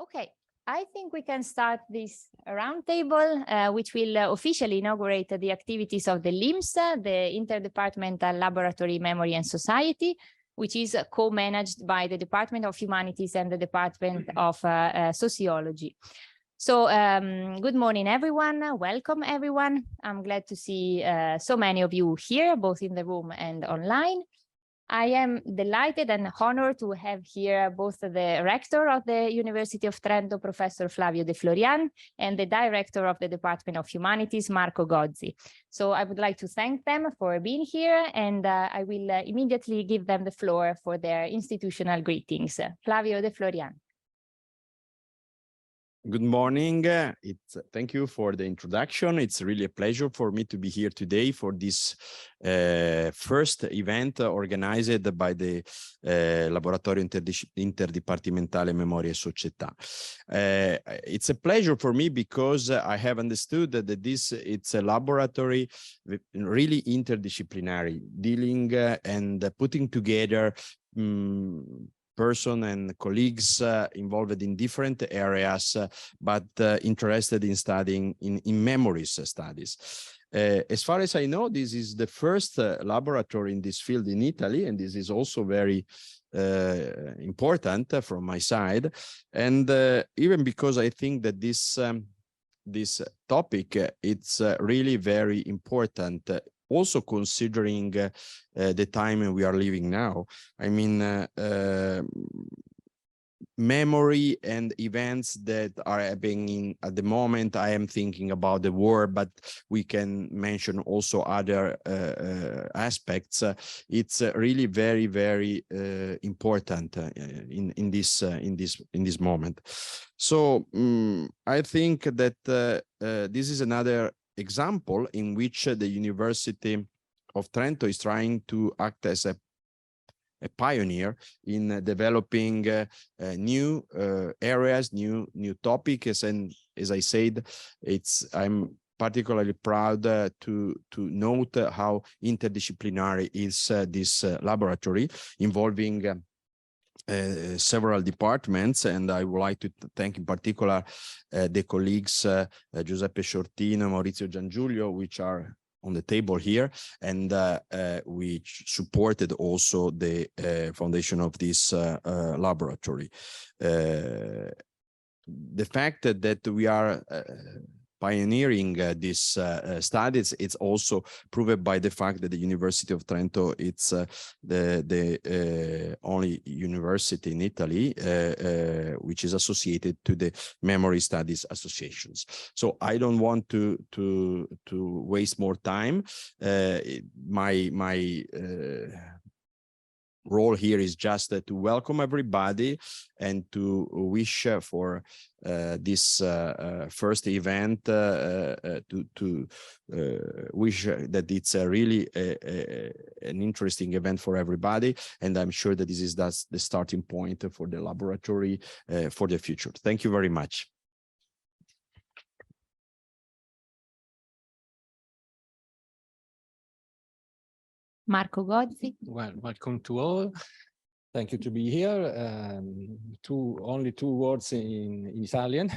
Okay, I think we can start this roundtable, which will officially inaugurate the activities of the LIMS, the Interdepartmental Laboratory Memory and Society, which is co-managed by the Department of Humanities and the Department of Sociology. So good morning, everyone. Welcome, everyone. I'm glad to see so many of you here, both in the room and online. I am delighted and honored to have here both the rector of the University of Trento, Professor Flavio De Florian, and the director of the Department of Humanities, Marco Gozzi. So I would like to thank them for being here, and I will immediately give them the floor for their institutional greetings. Flavio De Florian. Good morning. Thank you for the introduction. It's really a pleasure for me to be here today for this first event organized by the Laboratorio Interdipartimentale Memoria e Società. It's a pleasure for me because I have understood that it's a laboratory really interdisciplinary, dealing and putting together person and colleagues involved in different areas, but interested in studying in memories studies. As far as I know, this is the first laboratory in this field in Italy, and this is also very important from my side. And even because I think that this topic, it's really very important, also considering the time we are living now. I mean, memory and events that are happening at the moment. I am thinking about the war, but we can mention also other aspects. It's really very, very important in this moment. So I think that this is another example in which the University of Trento is trying to act as a pioneer in developing new areas, new topics, and as I said, I'm particularly proud to note how interdisciplinary is this laboratory, involving several departments, and I would like to thank in particular the colleagues Giuseppe, Sciortino, Maurizio, Giangiulio, which are on the table here, and which supported also the foundation of this laboratory. The fact that we are pioneering these studies, it's also proved by the fact that the University of Trento, it's the only university in Italy which is associated to the Memory Studies Associations. So I don't want to waste more time. My role here is just to welcome everybody and to wish for this first event, to wish that it's really an interesting event for everybody, and I'm sure that this is the starting point for the laboratory for the future. Thank you very much. Marco Gozzi. Well, welcome to all. Thank you to be here. Only two words in Italian.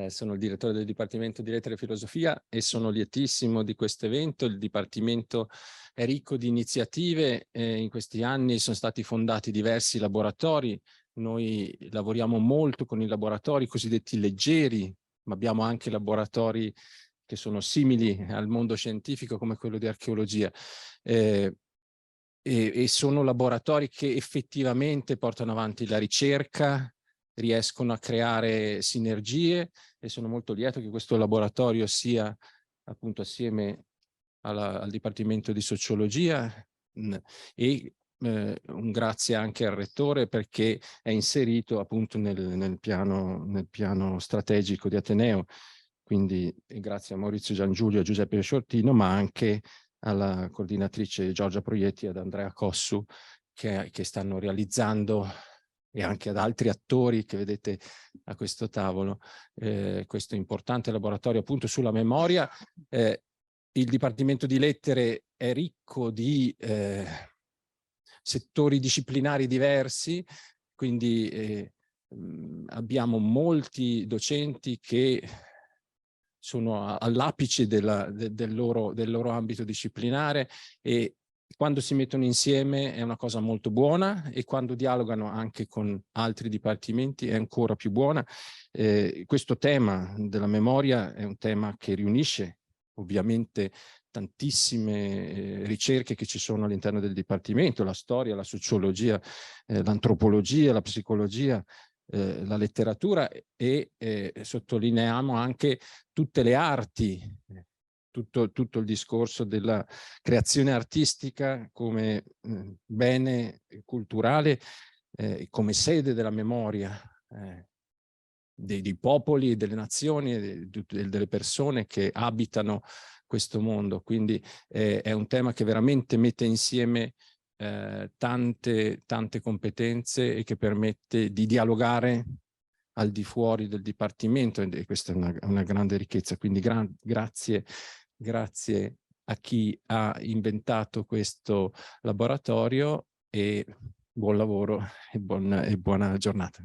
Sono il direttore del Dipartimento di Lettere e Filosofia e sono lietissimo di questo evento. Il Dipartimento è ricco di iniziative. In questi anni sono stati fondati diversi laboratori. Noi lavoriamo molto con i laboratori cosiddetti leggeri, ma abbiamo anche laboratori che sono simili al mondo scientifico come quello di archeologia. E sono laboratori che effettivamente portano avanti la ricerca, riescono a creare sinergie, e sono molto lieto che questo laboratorio sia appunto assieme al Dipartimento di Sociologia, e un grazie anche al rettore perché è inserito appunto nel piano strategico di Ateneo. Quindi grazie a Maurizio, Giangiulio, Giuseppe e Sciortino, ma anche alla coordinatrice Giorgia Proietti e ad Andrea Cossu che stanno realizzando, e anche ad altri attori che vedete a questo tavolo, questo importante laboratorio appunto sulla memoria. Il Dipartimento di Lettere è ricco di settori disciplinari diversi, quindi abbiamo molti docenti che sono all'apice del loro ambito disciplinare, e quando si mettono insieme è una cosa molto buona, e quando dialogano anche con altri dipartimenti è ancora più buona. Questo tema della memoria è un tema che riunisce ovviamente tantissime ricerche che ci sono all'interno del dipartimento: la storia, la sociologia, l'antropologia, la psicologia, la letteratura, e sottolineiamo anche tutte le arti, tutto il discorso della creazione artistica come bene culturale, come sede della memoria dei popoli, delle nazioni e delle persone che abitano questo mondo. Quindi è un tema che veramente mette insieme tante competenze e che permette di dialogare al di fuori del dipartimento, e questa è una grande ricchezza. Quindi grazie a chi ha inventato questo laboratorio, e buon lavoro e buona giornata.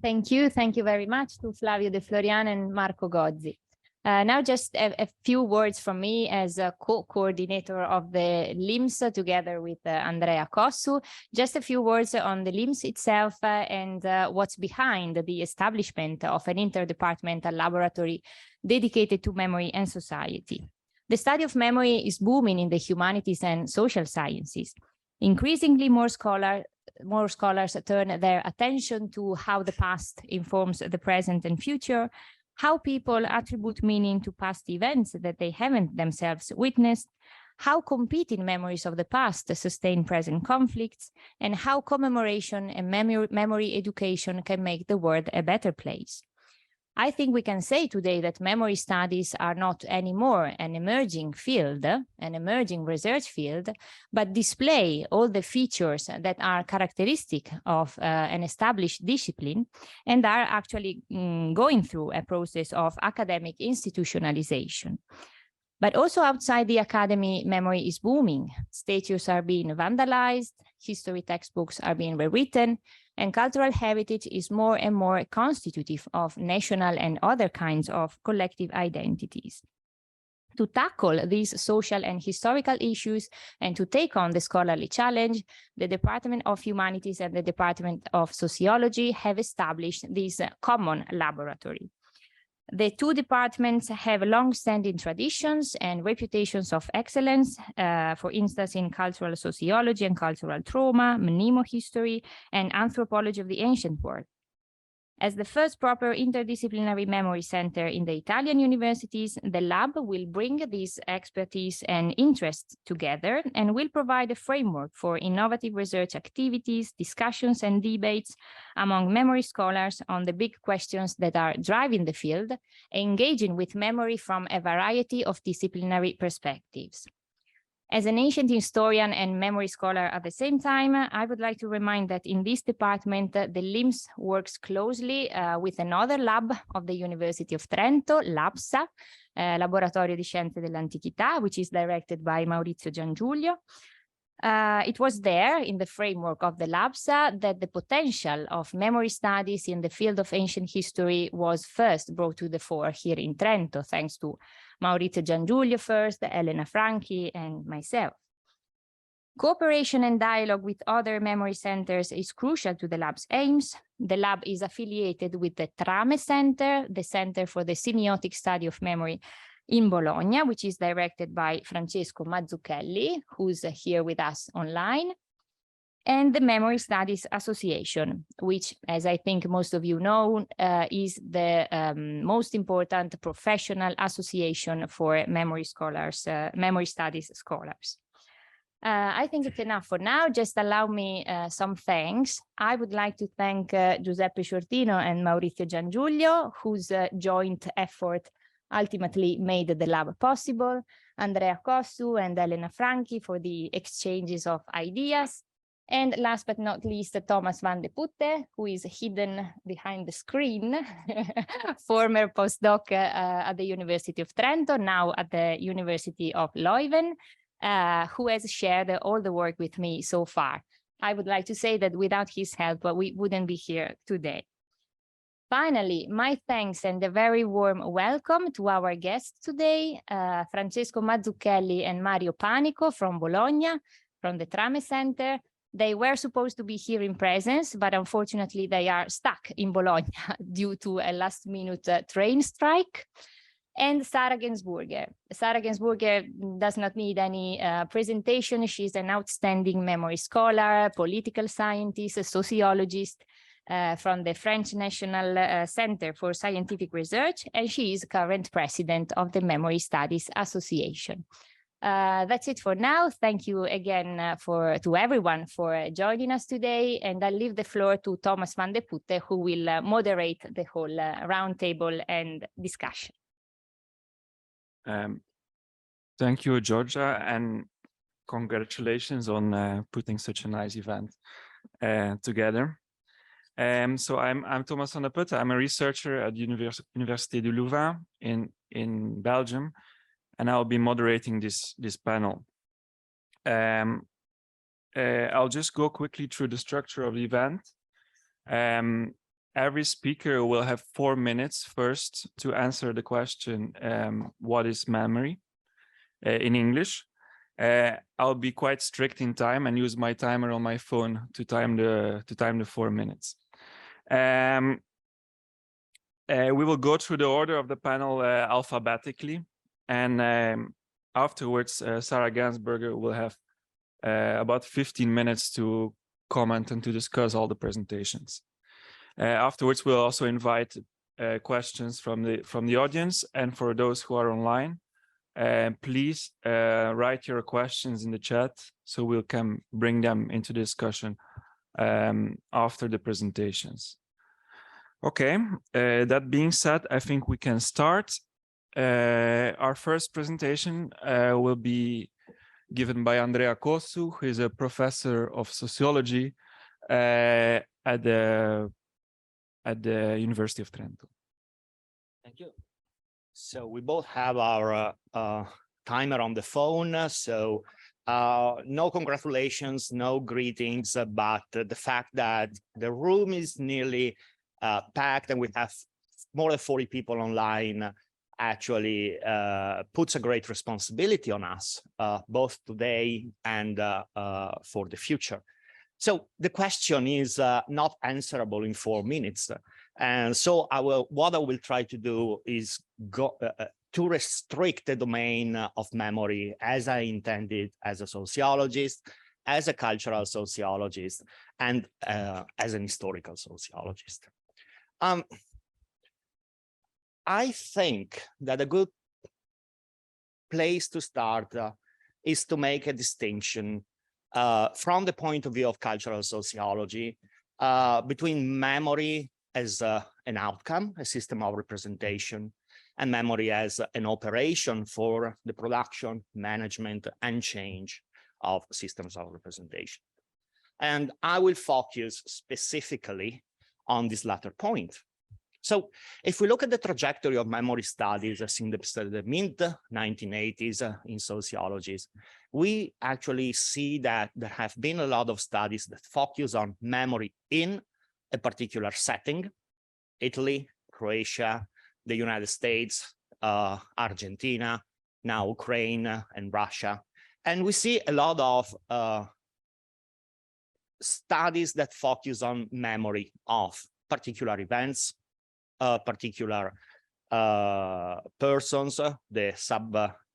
Thank you very much to Flavio De Florian and Marco Gozzi. Now just a few words from me as a co-coordinator of the LIMS together with Andrea Cossu. Just a few words on the LIMS itself and what's behind the establishment of an interdepartmental laboratory dedicated to memory and society. The study of memory is booming in the humanities and social sciences. Increasingly, more scholars turn their attention to how the past informs the present and future, how people attribute meaning to past events that they haven't themselves witnessed, how competing memories of the past sustain present conflicts, and how commemoration and memory education can make the world a better place. I think we can say today that memory studies are not anymore an emerging field, an emerging research field, but display all the features that are characteristic of an established discipline and are actually going through a process of academic institutionalization. But also outside the academy, memory is booming. Statues are being vandalized, history textbooks are being rewritten, and cultural heritage is more and more constitutive of national and other kinds of collective identities. To tackle these social and historical issues and to take on the scholarly challenge, the Department of Humanities and the Department of Sociology have established this common laboratory. The two departments have long-standing traditions and reputations of excellence, for instance, in cultural sociology and cultural trauma, mnemohistory, and anthropology of the ancient world. As the first proper interdisciplinary memory center in the Italian universities, the lab will bring these expertise and interests together and will provide a framework for innovative research activities, discussions, and debates among memory scholars on the big questions that are driving the field, engaging with memory from a variety of disciplinary perspectives. As an ancient historian and memory scholar at the same time, I would like to remind that in this department, the LIMS works closely with another lab of the University of Trento, LABSA, Laboratorio di Scienze dell'Antichità, which is directed by Maurizio Giangiulio. It was there in the framework of the LABSA that the potential of memory studies in the field of ancient history was first brought to the fore here in Trento, thanks to Maurizio Giangiulio first, Elena Franchi, and myself. Cooperation and dialogue with other memory centers is crucial to the lab's aims. The lab is affiliated with the Trame Center, the Center for the Semiotic Study of Memory in Bologna, which is directed by Francesco Mazzucchelli, who's here with us online, and the Memory Studies Association, which, as I think most of you know, is the most important professional association for memory scholars, memory studies scholars. I think it's enough for now. Just allow me some thanks. I would like to thank Giuseppe Sciortino and Maurizio Giangiulio, whose joint effort ultimately made the lab possible, Andrea Cossu and Elena Franchi for the exchanges of ideas, and last but not least, Thomas van de Putte, who is hidden behind the screen, former postdoc at the University of Trento, now at the University of Leuven, who has shared all the work with me so far. I would like to say that without his help, we wouldn't be here today. Finally, my thanks and a very warm welcome to our guests today, Francesco Mazzucchelli and Mario Panico from Bologna, from the Trame Center. They were supposed to be here in presence, but unfortunately they are stuck in Bologna due to a last-minute train strike. And Sara Gensburger. Sara Gensburger does not need any presentation. She's an outstanding memory scholar, political scientist, a sociologist, from the French National Center for Scientific Research, and she is current president of the Memory Studies Association. That's it for now. Thank you again to everyone for joining us today, and I'll leave the floor to Thomas van de Putte, who will moderate the whole roundtable and discussion. Thank you, Giorgia, and congratulations on putting such a nice event together. So I'm Thomas van der Putte. I'm a researcher at Université de Louvain in Belgium, and I'll be moderating this panel. I'll just go quickly through the structure of the event. Every speaker will have 4 minutes first to answer the question, what is memory, in English. I'll be quite strict in time and use my timer on my phone to time the 4 minutes. We will go through the order of the panel alphabetically, and afterwards Sara Gensburger will have about 15 minutes to comment and to discuss all the presentations. Afterwards we'll also invite questions from the audience, and for those who are online, please write your questions in the chat so we can bring them into discussion after the presentations. Okay, that being said, I think we can start. Our first presentation will be given by Andrea Cossu, who is a professor of sociology at the University of Trento. Thank you. So we both have our timer on the phone, so no congratulations, no greetings, but the fact that the room is nearly packed and we have more than 40 people online actually puts a great responsibility on us, both today and for the future. So the question is not answerable in 4 minutes. And so what I will try to do is to restrict the domain of memory as I intended as a sociologist, as a cultural sociologist, and as an historical sociologist. I think that a good place to start is to make a distinction from the point of view of cultural sociology between memory as an outcome, a system of representation, and memory as an operation for the production, management, and change of systems of representation. And I will focus specifically on this latter point. So if we look at the trajectory of memory studies in the mid-1980s in sociology, we actually see that there have been a lot of studies that focus on memory in a particular setting: Italy, Croatia, the United States, Argentina, now Ukraine and Russia. And we see a lot of studies that focus on memory of particular events, particular persons, the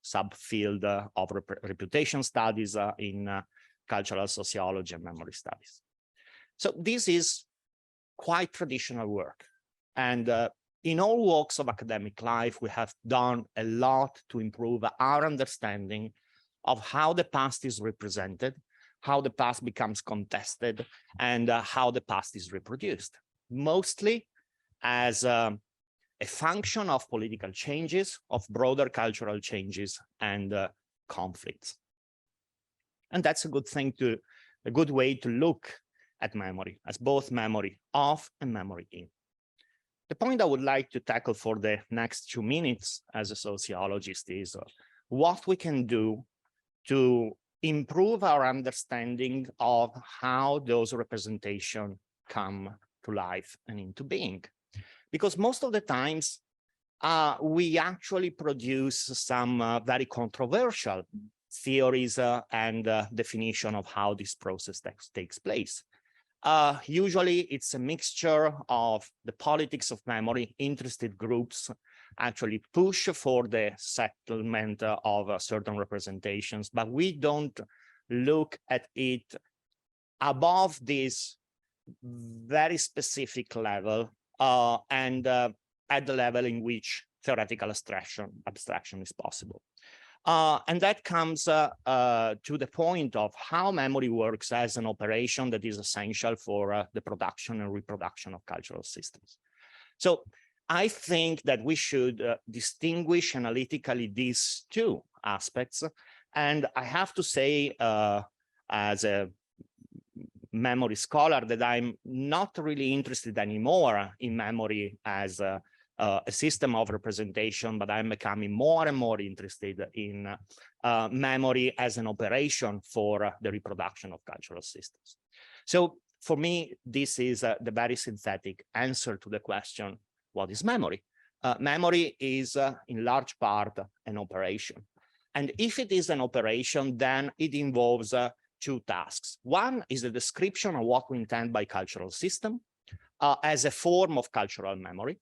subfield of reputation studies in cultural sociology and memory studies. So this is quite traditional work. And in all walks of academic life, we have done a lot to improve our understanding of how the past is represented, how the past becomes contested, and how the past is reproduced, mostly as a function of political changes, of broader cultural changes and conflicts. And that's a good way to look at memory, as both memory of and memory in. The point I would like to tackle for the next 2 minutes as a sociologist is what we can do to improve our understanding of how those representations come to life and into being. Because most of the times, we actually produce some very controversial theories and definition of how this process takes place. Usually, it's a mixture of the politics of memory. Interested groups actually push for the settlement of certain representations, but we don't look at it above this very specific level and at the level in which theoretical abstraction is possible. And that comes to the point of how memory works as an operation that is essential for the production and reproduction of cultural systems. So I think that we should distinguish analytically these two aspects. And I have to say, as a memory scholar, that I'm not really interested anymore in memory as a system of representation, but I'm becoming more and more interested in memory as an operation for the reproduction of cultural systems. So for me, this is the very synthetic answer to the question, what is memory? Memory is in large part an operation. And if it is an operation, then it involves two tasks. One is the description of what we intend by cultural system as a form of cultural memory.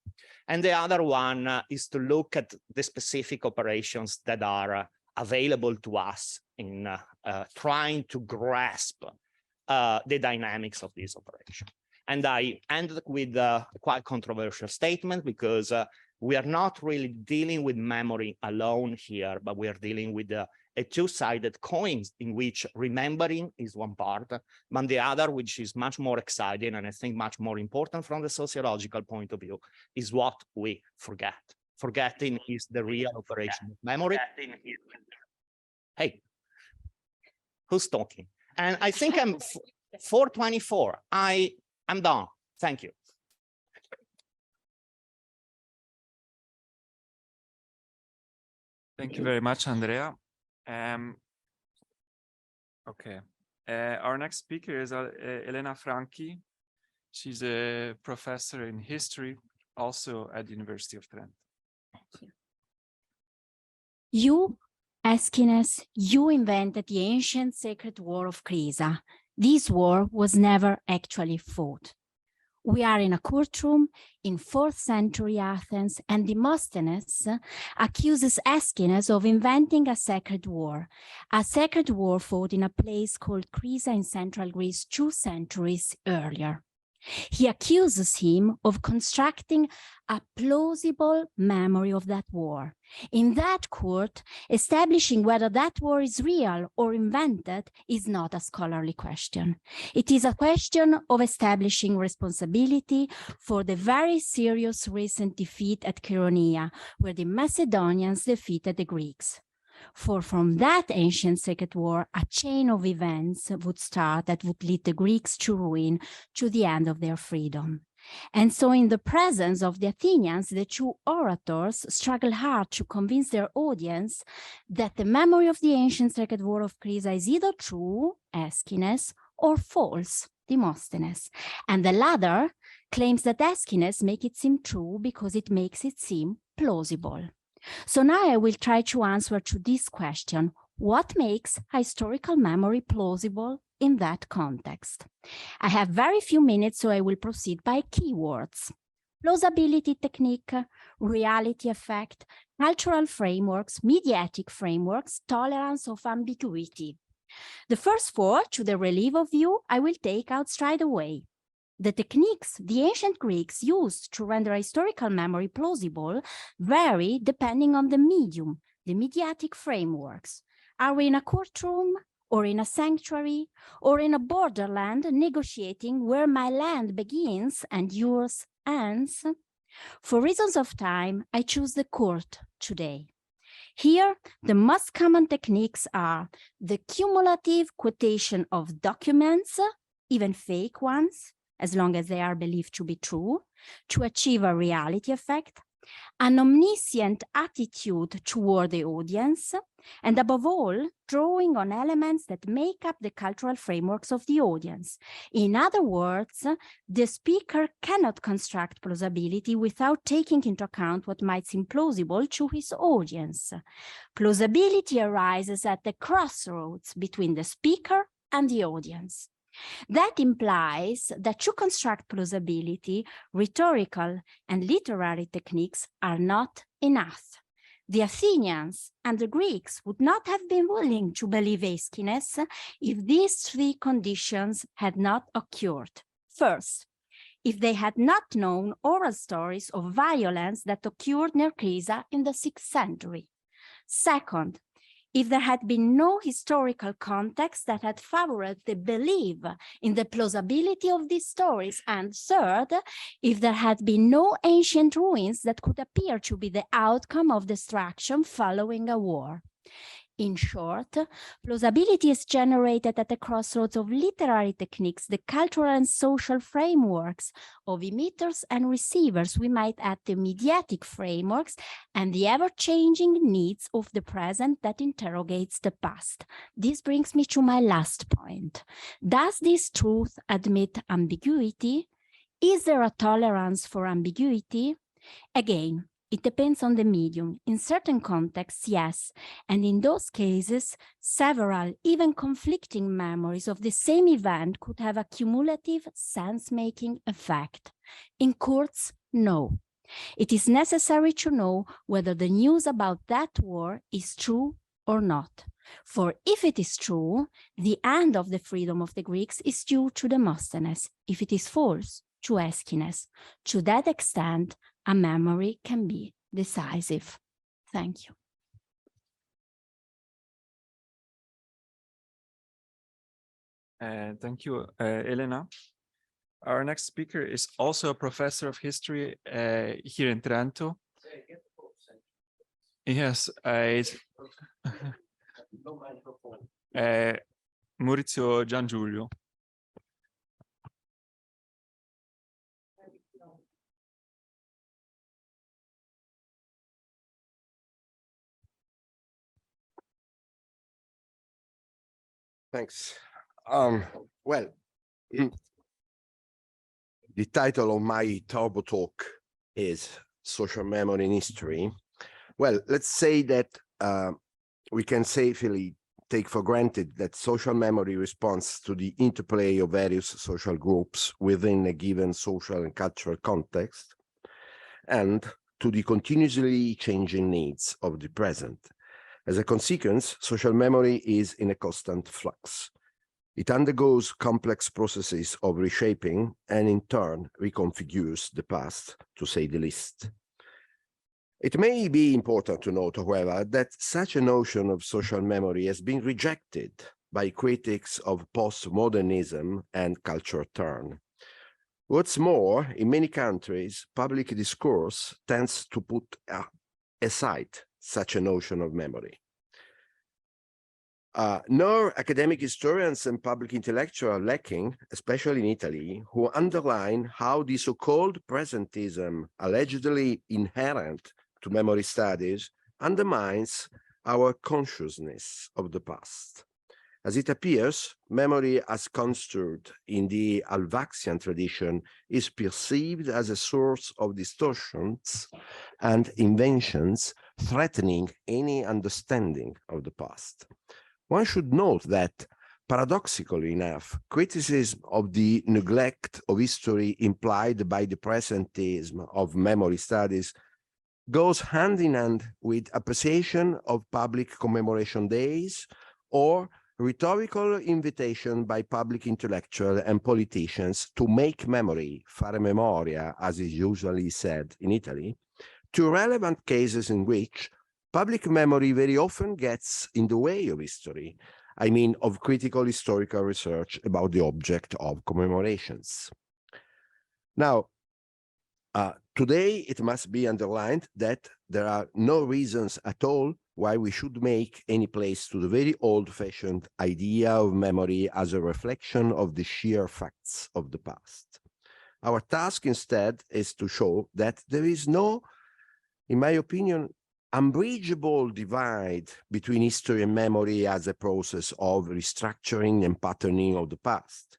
And the other one is to look at the specific operations that are available to us in trying to grasp the dynamics of this operation. And I ended with a quite controversial statement, because we are not really dealing with memory alone here, but we are dealing with a two-sided coin in which remembering is one part, but the other, which is much more exciting and I think much more important from the sociological point of view, is what we forget. Forgetting is the real operation of memory. Hey, who's talking? And I think I'm 4:24. I'm done. Thank you. Thank you very much, Andrea. Okay. Our next speaker is Elena Franchi. She's a professor in history, also at the University of Trento. Thank you. You, Aeschines, you invented the ancient sacred war of Crisa. This war was never actually fought. We are in a courtroom in 4th century Athens, and Demosthenes accuses Aeschines of inventing a sacred war fought in a place called Crisa in central Greece 2 centuries earlier. He accuses him of constructing a plausible memory of that war. In that court, establishing whether that war is real or invented is not a scholarly question. It is a question of establishing responsibility for the very serious recent defeat at Chaeronea, where the Macedonians defeated the Greeks. For from that ancient sacred war, a chain of events would start that would lead the Greeks to ruin, to the end of their freedom. And so in the presence of the Athenians, the two orators struggle hard to convince their audience that the memory of the ancient sacred war of Crisa is either true, Aeschines, or false, Demosthenes. And the latter claims that Aeschines makes it seem true because it makes it seem plausible. So now I will try to answer to this question: what makes historical memory plausible in that context? I have very few minutes, so I will proceed by keywords: plausibility technique, reality effect, cultural frameworks, mediatic frameworks, tolerance of ambiguity. The first 4, to the relief of you, I will take out straight away. The techniques the ancient Greeks used to render historical memory plausible vary depending on the medium, the mediatic frameworks. Are we in a courtroom, or in a sanctuary, or in a borderland negotiating where my land begins and yours ends? For reasons of time, I choose the court today. Here, the most common techniques are the cumulative quotation of documents, even fake ones, as long as they are believed to be true, to achieve a reality effect, an omniscient attitude toward the audience, and above all, drawing on elements that make up the cultural frameworks of the audience. In other words, the speaker cannot construct plausibility without taking into account what might seem plausible to his audience. Plausibility arises at the crossroads between the speaker and the audience. That implies that to construct plausibility, rhetorical and literary techniques are not enough. The Athenians and the Greeks would not have been willing to believe Aeschines if these three conditions had not occurred. First, if they had not known oral stories of violence that occurred near Crisa in the 6th century. Second, if there had been no historical context that had favored the belief in the plausibility of these stories. And third, if there had been no ancient ruins that could appear to be the outcome of destruction following a war. In short, plausibility is generated at the crossroads of literary techniques, the cultural and social frameworks of emitters and receivers. We might add the mediatic frameworks and the ever-changing needs of the present that interrogates the past. This brings me to my last point. Does this truth admit ambiguity? Is there a tolerance for ambiguity? Again, it depends on the medium. In certain contexts, yes. And in those cases, several, even conflicting memories of the same event could have a cumulative sense-making effect. In courts, no. It is necessary to know whether the news about that war is true or not. For if it is true, the end of the freedom of the Greeks is due to Demosthenes. If it is false, to Aeschines. To that extent, a memory can be decisive. Thank you. Thank you, Elena. Our next speaker is also a professor of history here in Trento. Yes, Maurizio Giangiulio. Thanks. Well, the title of my turbo talk is Social Memory in History. Well, let's say that we can safely take for granted that social memory responds to the interplay of various social groups within a given social and cultural context, and to the continuously changing needs of the present. As a consequence, social memory is in a constant flux. It undergoes complex processes of reshaping and in turn reconfigures the past, to say the least. It may be important to note, however, that such a notion of social memory has been rejected by critics of postmodernism and cultural turn. What's more, in many countries, public discourse tends to put aside such a notion of memory. Nor academic historians and public intellectuals are lacking, especially in Italy, who underline how the so-called presentism allegedly inherent to memory studies undermines our consciousness of the past. As it appears, memory as construed in the Alvaxian tradition is perceived as a source of distortions and inventions threatening any understanding of the past. One should note that, paradoxically enough, criticism of the neglect of history implied by the presentism of memory studies goes hand in hand with appreciation of public commemoration days or rhetorical invitation by public intellectuals and politicians to make memory, fare memoria, as is usually said in Italy, to relevant cases in which public memory very often gets in the way of history, I mean of critical historical research about the object of commemorations. Now, today it must be underlined that there are no reasons at all why we should make any place to the very old-fashioned idea of memory as a reflection of the sheer facts of the past. Our task instead is to show that there is no in my opinion, unbridgeable divide between history and memory as a process of restructuring and patterning of the past,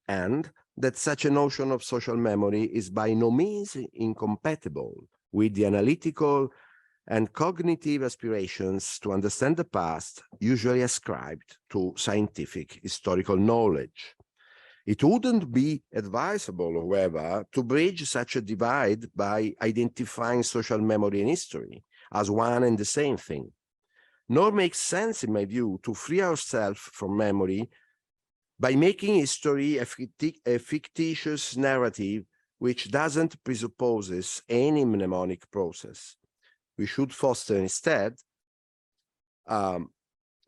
and that such a notion of social memory is by no means incompatible with the analytical and cognitive aspirations to understand the past usually ascribed to scientific historical knowledge. It wouldn't be advisable, however, to bridge such a divide by identifying social memory and history as one and the same thing, nor makes sense, in my view, to free ourselves from memory by making history a fictitious narrative which doesn't presupposes any mnemonic process. We should foster instead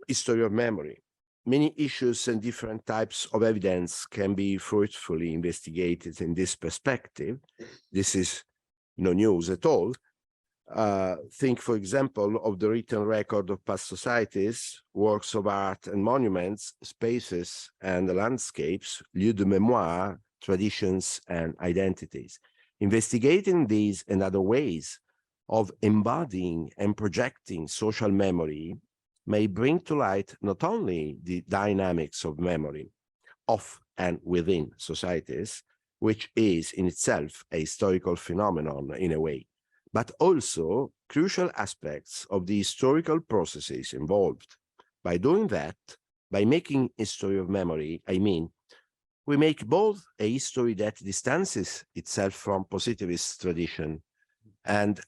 history of memory. Many issues and different types of evidence can be fruitfully investigated in this perspective. This is no news at all. Think, for example, of the written record of past societies, works of art and monuments, spaces and landscapes, lieux de mémoire, traditions and identities. Investigating these and other ways of embodying and projecting social memory may bring to light not only the dynamics of memory of and within societies, which is in itself a historical phenomenon in a way, but also crucial aspects of the historical processes involved. By doing that, by making history of memory, I mean, we make both a history that distances itself from positivist tradition and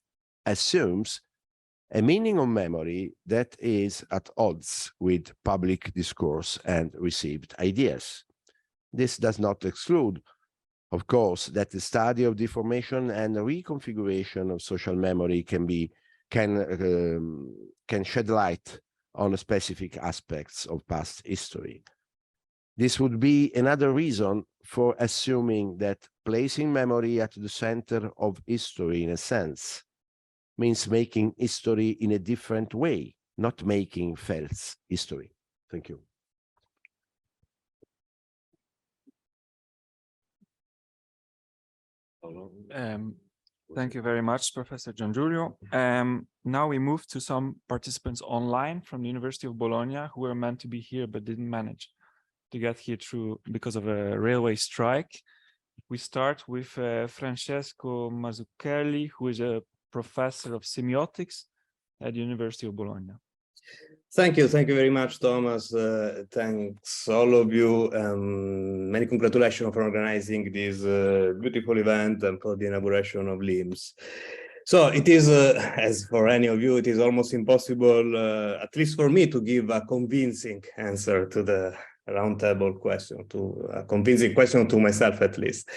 assumes a meaning of memory that is at odds with public discourse and received ideas. This does not exclude, of course, that the study of deformation and reconfiguration of social memory can shed light on specific aspects of past history. This would be another reason for assuming that placing memory at the center of history, in a sense, means making history in a different way, not making false history. Thank you. Thank you very much, Professor Giangiulio. Now we move to some participants online from the University of Bologna who were meant to be here but didn't manage to get here because of a railway strike. We start with Francesco Mazzucchelli, who is a professor of semiotics at the University of Bologna. Thank you very much, Thomas. Thanks all of you. Many congratulations for organizing this beautiful event and for the inauguration of LIMS. So it is, as for any of you, it is almost impossible, at least for me, to give a convincing answer to the roundtable question, to a convincing question to myself at least.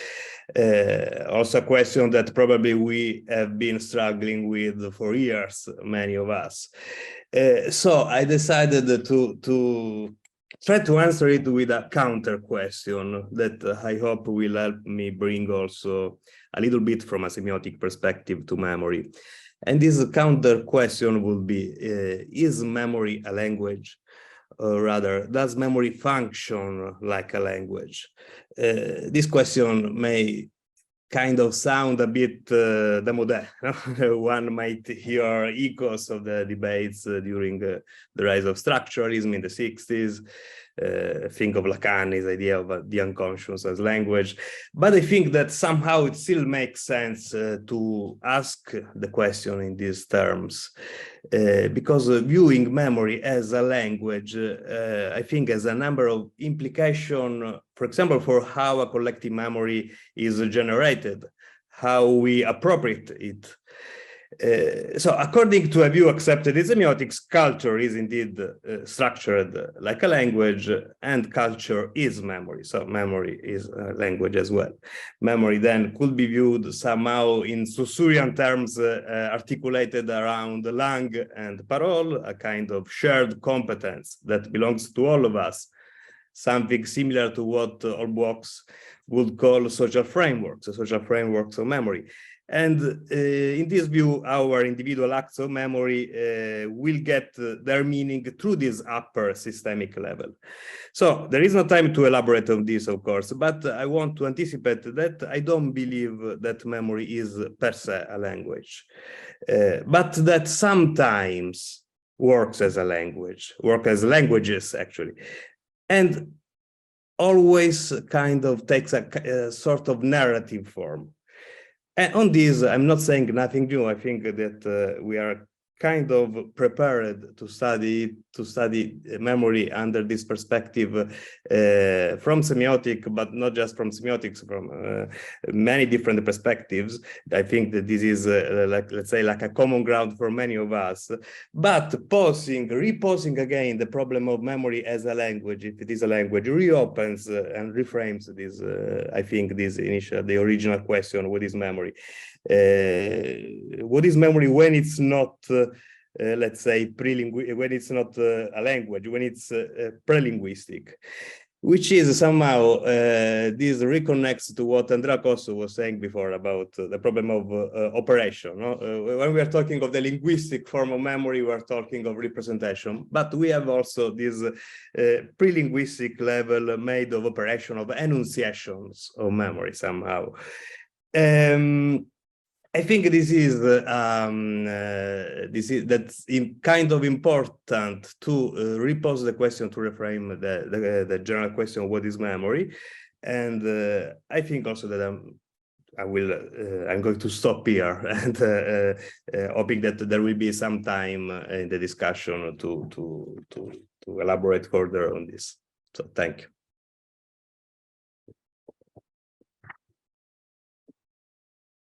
Also a question that probably we have been struggling with for years, many of us. So I decided to try to answer it with a counter question that I hope will help me bring also a little bit from a semiotic perspective to memory. And this counter question would be, is memory a language? Or rather, does memory function like a language? This question may kind of sound a bit démodé. One might hear echoes of the debates during the rise of structuralism in the 60s. Think of Lacan's idea of the unconscious as language. But I think that somehow it still makes sense to ask the question in these terms. Because viewing memory as a language, I think has a number of implications, for example, for how a collective memory is generated, how we appropriate it. So according to a view accepted in semiotics, culture is indeed structured like a language, and culture is memory. So memory is a language as well. Memory then could be viewed somehow in Saussurean terms articulated around langue and parole, a kind of shared competence that belongs to all of us, something similar to what Holbrook would call social frameworks of memory. And in this view, our individual acts of memory will get their meaning through this upper systemic level. So there is no time to elaborate on this, of course, but I want to anticipate that I don't believe that memory is per se a language, but that sometimes works as a language, work as languages actually, and always kind of takes a sort of narrative form. And on this, I'm not saying nothing new. I think that we are kind of prepared to study memory under this perspective from semiotic, but not just from semiotics, from many different perspectives. I think that this is like, let's say, like a common ground for many of us. But reposing again the problem of memory as a language, if it is a language, reopens and reframes this. I think the original question: what is memory? What is memory when it's not, let's say, when it's not a language, when it's pre-linguistic, which is somehow, this reconnects to what Andrea Cossu was saying before about the problem of operation. No? When we are talking of the linguistic form of memory, we are talking of representation, but we have also this pre-linguistic level made of operation, of enunciations of memory somehow. I think that's kind of important to repose the question, to reframe the general question: what is memory? And I think also that I'm going to stop here, and hoping that there will be some time in the discussion to elaborate further on this. So thank you.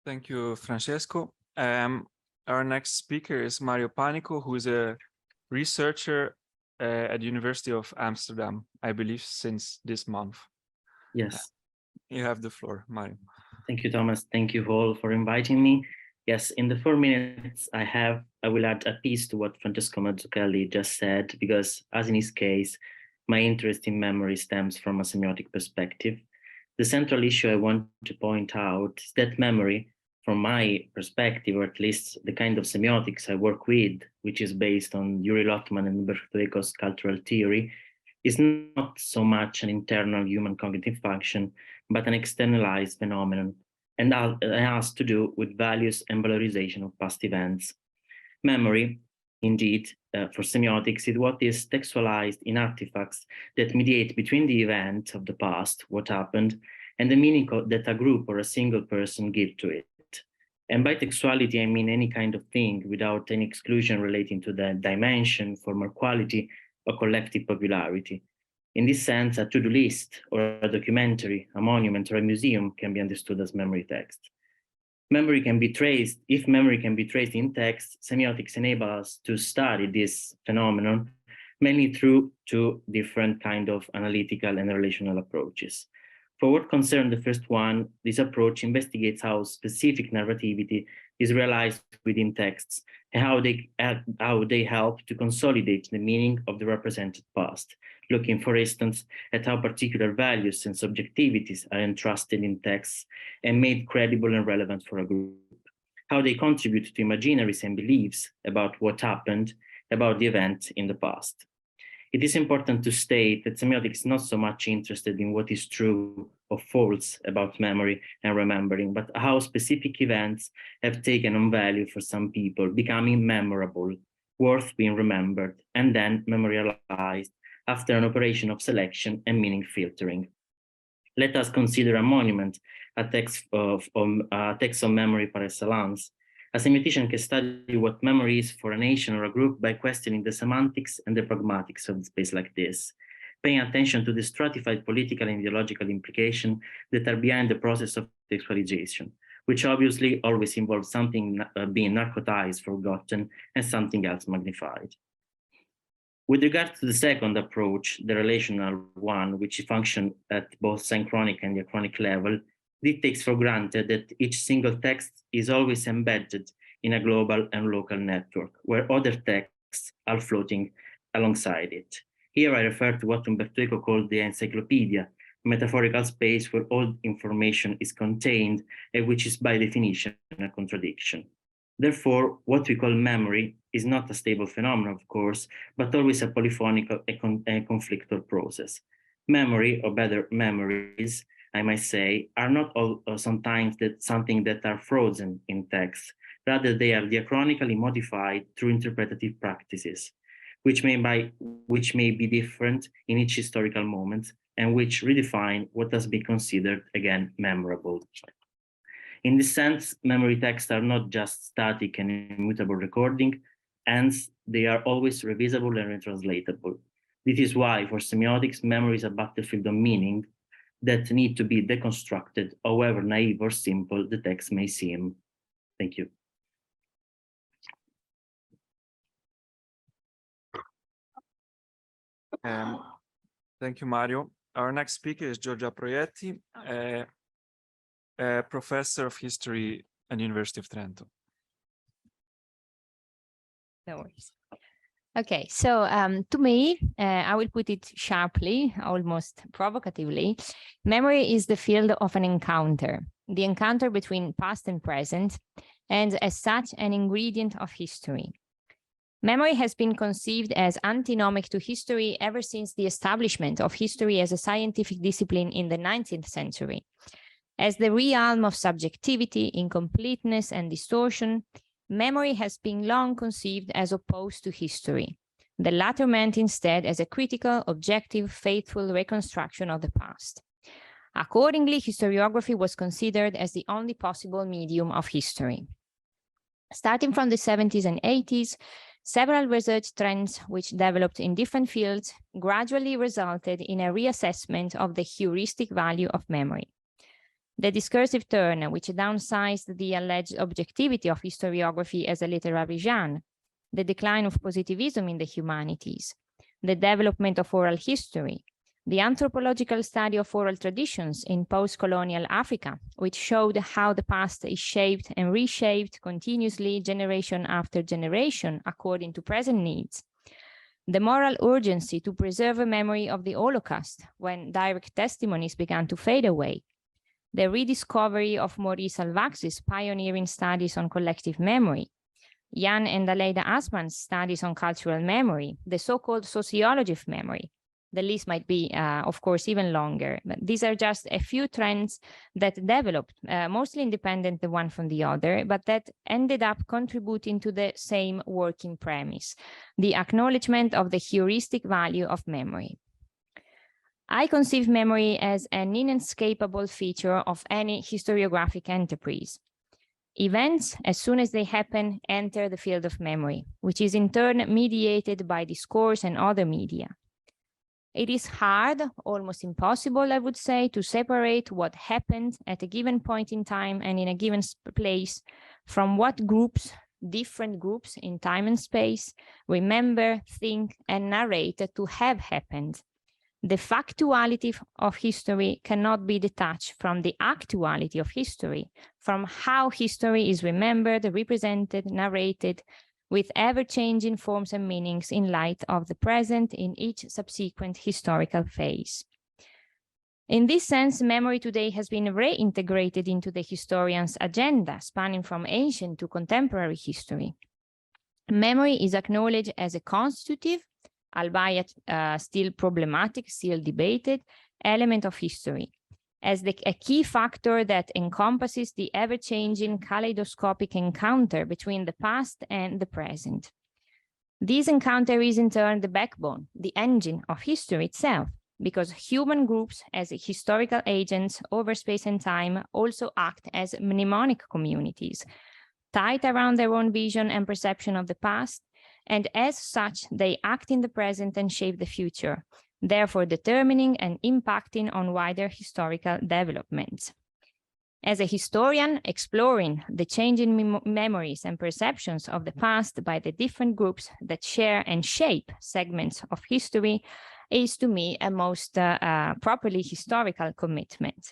Thank you, Francesco. Our next speaker is Mario Panico, who is a researcher at the University of Amsterdam, I believe, since this month. Yes. You have the floor, Mario. Thank you, Thomas. Thank you all for inviting me. Yes, in the 4 minutes I will add a piece to what Francesco Mazzucchelli just said, because as in his case, my interest in memory stems from a semiotic perspective. The central issue I want to point out is that memory, from my perspective, or at least the kind of semiotics I work with, which is based on Yuri Lotman and Umberto Eco's cultural theory, is not so much an internal human cognitive function, but an externalized phenomenon, and has to do with values and valorization of past events. Memory, indeed, for semiotics, is what is textualized in artifacts that mediate between the event of the past, what happened, and the meaning that a group or a single person give to it. And by textuality, I mean any kind of thing without any exclusion relating to the dimension, formal quality, or collective popularity. In this sense, a to-do list, or a documentary, a monument, or a museum can be understood as memory text. Memory can be traced. If memory can be traced in text, semiotics enable us to study this phenomenon mainly through two different kind of analytical and relational approaches. For what concerns the first one, this approach investigates how specific narrativity is realized within texts and how they help to consolidate the meaning of the represented past, looking, for instance, at how particular values and subjectivities are entrusted in texts and made credible and relevant for a group, how they contribute to imaginaries and beliefs about what happened, about the event in the past. It is important to state that semiotics is not so much interested in what is true or false about memory and remembering, but how specific events have taken on value for some people, becoming memorable, worth being remembered, and then memorialized after an operation of selection and meaning filtering. Let us consider a monument, a text on memory par excellence. A semiotician can study what memory is for a nation or a group by questioning the semantics and the pragmatics of the space like this, paying attention to the stratified political and ideological implications that are behind the process of textualization, which obviously always involves something being narcotized, forgotten, and something else magnified. With regard to the second approach, the relational one, which functions at both synchronic and diachronic level, it takes for granted that each single text is always embedded in a global and local network, where other texts are floating alongside it. Here I refer to what Umberto Eco called the encyclopedia, metaphorical space where all information is contained and which is by definition a contradiction. Therefore, what we call memory is not a stable phenomenon, of course, but always a polyphonic and conflictor process. Memory, or better, memories, I might say, are not all sometimes something that are frozen in text. Rather, they are diachronically modified through interpretative practices, which may be different in each historical moment and which redefine what has been considered, again, memorable. In this sense, memory texts are not just static and immutable recording, hence they are always revisable and retranslatable. This is why for semiotics, memory is a battlefield of meaning that need to be deconstructed, however naive or simple the text may seem. Thank you. Thank you, Mario. Our next speaker is Giorgia Proietti, a professor of history at University of Trento. No worries. Okay, so to me, I will put it sharply, almost provocatively. Memory is the field of an encounter, the encounter between past and present, and as such, an ingredient of history. Memory has been conceived as antinomic to history ever since the establishment of history as a scientific discipline in the 19th century. As the realm of subjectivity, incompleteness, and distortion, memory has been long conceived as opposed to history. The latter meant instead as a critical, objective, faithful reconstruction of the past. Accordingly, historiography was considered as the only possible medium of history. Starting from the 70s and 80s, several research trends which developed in different fields gradually resulted in a reassessment of the heuristic value of memory. The discursive turn, which downsized the alleged objectivity of historiography as a literary genre, the decline of positivism in the humanities, the development of oral history, the anthropological study of oral traditions in post-colonial Africa, which showed how the past is shaped and reshaped continuously generation after generation according to present needs, the moral urgency to preserve a memory of the Holocaust when direct testimonies began to fade away, the rediscovery of Maurice Alvax's pioneering studies on collective memory, Jan and Aleida Assmann's studies on cultural memory, the so-called sociology of memory. The list might be, of course, even longer, but these are just a few trends that developed, mostly independent the one from the other, but that ended up contributing to the same working premise, the acknowledgement of the heuristic value of memory. I conceive memory as an inescapable feature of any historiographic enterprise. Events, as soon as they happen, enter the field of memory, which is in turn mediated by discourse and other media. It is hard, almost impossible, I would say, to separate what happened at a given point in time and in a given place from what groups, different groups in time and space, remember, think, and narrate to have happened. The factuality of history cannot be detached from the actuality of history, from how history is remembered, represented, narrated, with ever-changing forms and meanings in light of the present in each subsequent historical phase. In this sense, memory today has been reintegrated into the historian's agenda, spanning from ancient to contemporary history. Memory is acknowledged as a constitutive, albeit still problematic, still debated, element of history, as a key factor that encompasses the ever-changing kaleidoscopic encounter between the past and the present. This encounter is in turn the backbone, the engine of history itself, because human groups as historical agents over space and time also act as mnemonic communities, tied around their own vision and perception of the past, and as such, they act in the present and shape the future, therefore determining and impacting on wider historical developments. As a historian, exploring the changing memories and perceptions of the past by the different groups that share and shape segments of history is, to me, a most properly historical commitment.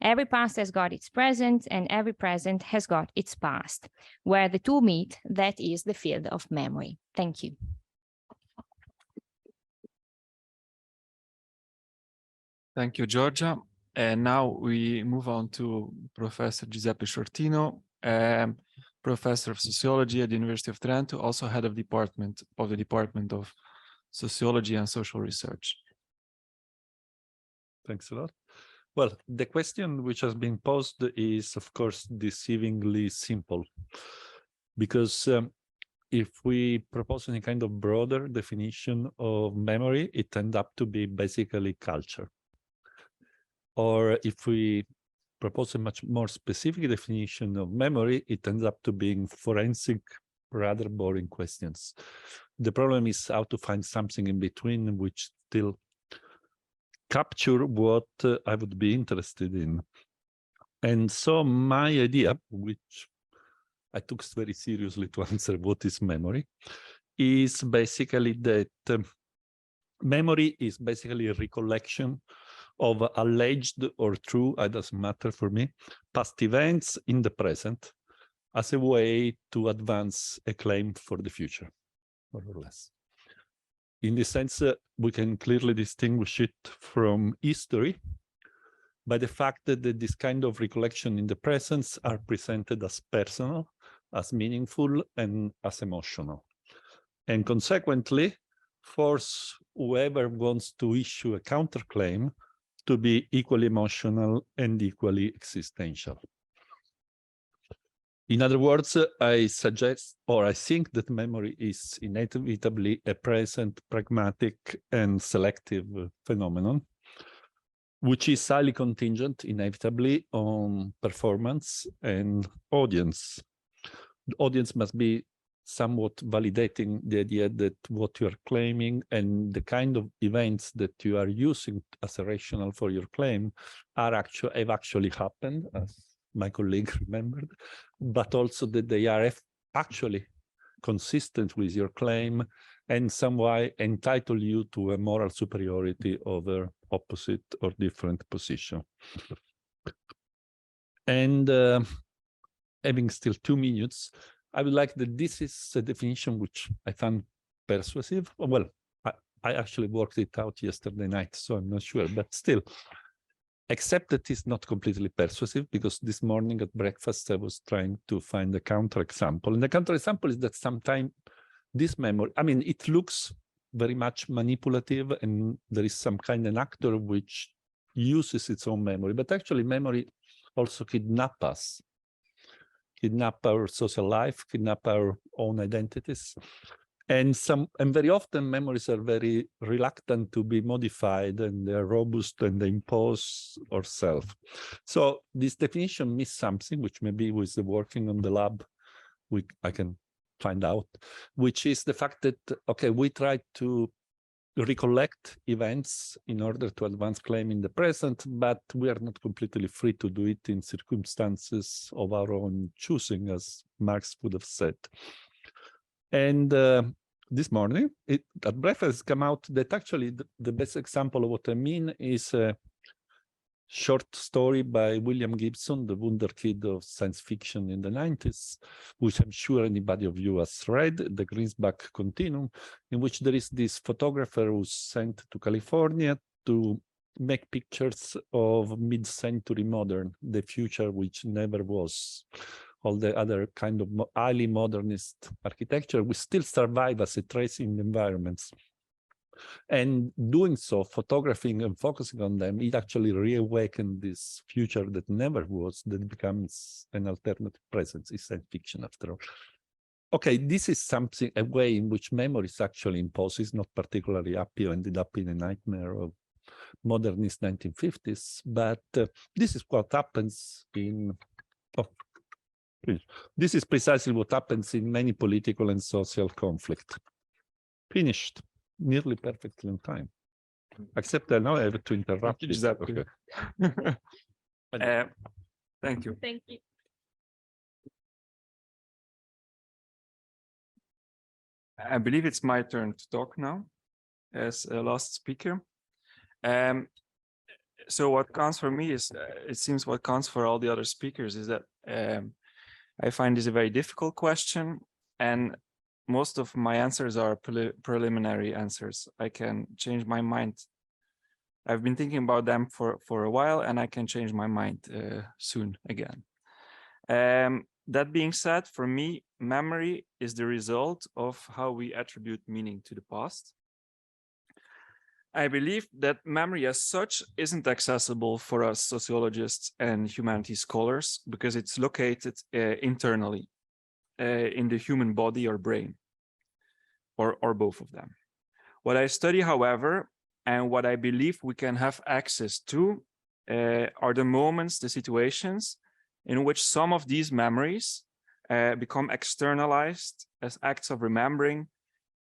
Every past has got its present, and every present has got its past. Where the two meet, that is the field of memory. Thank you. Thank you, Giorgia. And now we move on to Professor Giuseppe Sciortino, Professor of Sociology at the University of Trento, also head of the Department of Sociology and Social Research. Thanks a lot. Well, the question which has been posed is, of course, deceivingly simple, because if we propose any kind of broader definition of memory, it ends up to be basically culture. Or if we propose a much more specific definition of memory, it ends up to being forensic, rather boring questions. The problem is how to find something in between which still capture what I would be interested in. And so my idea, which I took very seriously to answer what is memory, is basically that memory is basically a recollection of alleged or true, it doesn't matter for me, past events in the present as a way to advance a claim for the future, more or less. In this sense, we can clearly distinguish it from history by the fact that this kind of recollection in the present are presented as personal, as meaningful, and as emotional. And consequently, force whoever wants to issue a counterclaim to be equally emotional and equally existential. In other words, I suggest, or I think that memory is inevitably a present, pragmatic, and selective phenomenon, which is highly contingent, inevitably, on performance and audience. The audience must be somewhat validating the idea that what you are claiming and the kind of events that you are using as a rationale for your claim have actually happened, as my colleague remembered, but also that they are actually consistent with your claim and somehow entitle you to a moral superiority over opposite or different position. And having still 2 minutes, I would like that this is a definition which I found persuasive. Well, I actually worked it out yesterday night, so I'm not sure, but still, except that it's not completely persuasive, because this morning at breakfast, I was trying to find a counterexample. And the counterexample is that sometimes this memory, I mean, it looks very much manipulative, and there is some kind of actor which uses its own memory, but actually memory also kidnaps us. Kidnap our social life, kidnap our own identities. And very often memories are very reluctant to be modified, and they're robust and they impose ourselves. So this definition missed something, which maybe with the working on the lab, I can find out, which is the fact that, okay, we try to recollect events in order to advance claim in the present, but we are not completely free to do it in circumstances of our own choosing, as Marx would have said. And this morning, at breakfast came out that actually the best example of what I mean is a short story by William Gibson, the wunderkid of science fiction in the 90s, which I'm sure anybody of you has read, The Greensback Continuum, in which there is this photographer who's sent to California to make pictures of mid-century modern, the future which never was. All the other kind of highly modernist architecture will still survive as a trace in the environments. And doing so, photographing and focusing on them, it actually reawakened this future that never was, that becomes an alternative presence. It's science fiction after all. Okay, this is something, a way in which memory is actually imposed. It's not particularly happy or ended up in a nightmare of modernist 1950s, but this is what happens in, this is precisely what happens in many political and social conflict. Finished. Nearly perfectly on time, except that now I have to interrupt you. Exactly. Okay. Thank you. Thank you. I believe it's my turn to talk now as a last speaker. So what counts for me is, it seems what counts for all the other speakers is that I find this a very difficult question, and most of my answers are preliminary answers. I can change my mind I've been thinking about them for a while, and I can change my mind soon again. That being said, for me, memory is the result of how we attribute meaning to the past. I believe that memory as such isn't accessible for us sociologists and humanities scholars because it's located internally in the human body or brain, or both of them. What I study, however, and what I believe we can have access to are the moments, the situations in which some of these memories become externalized as acts of remembering,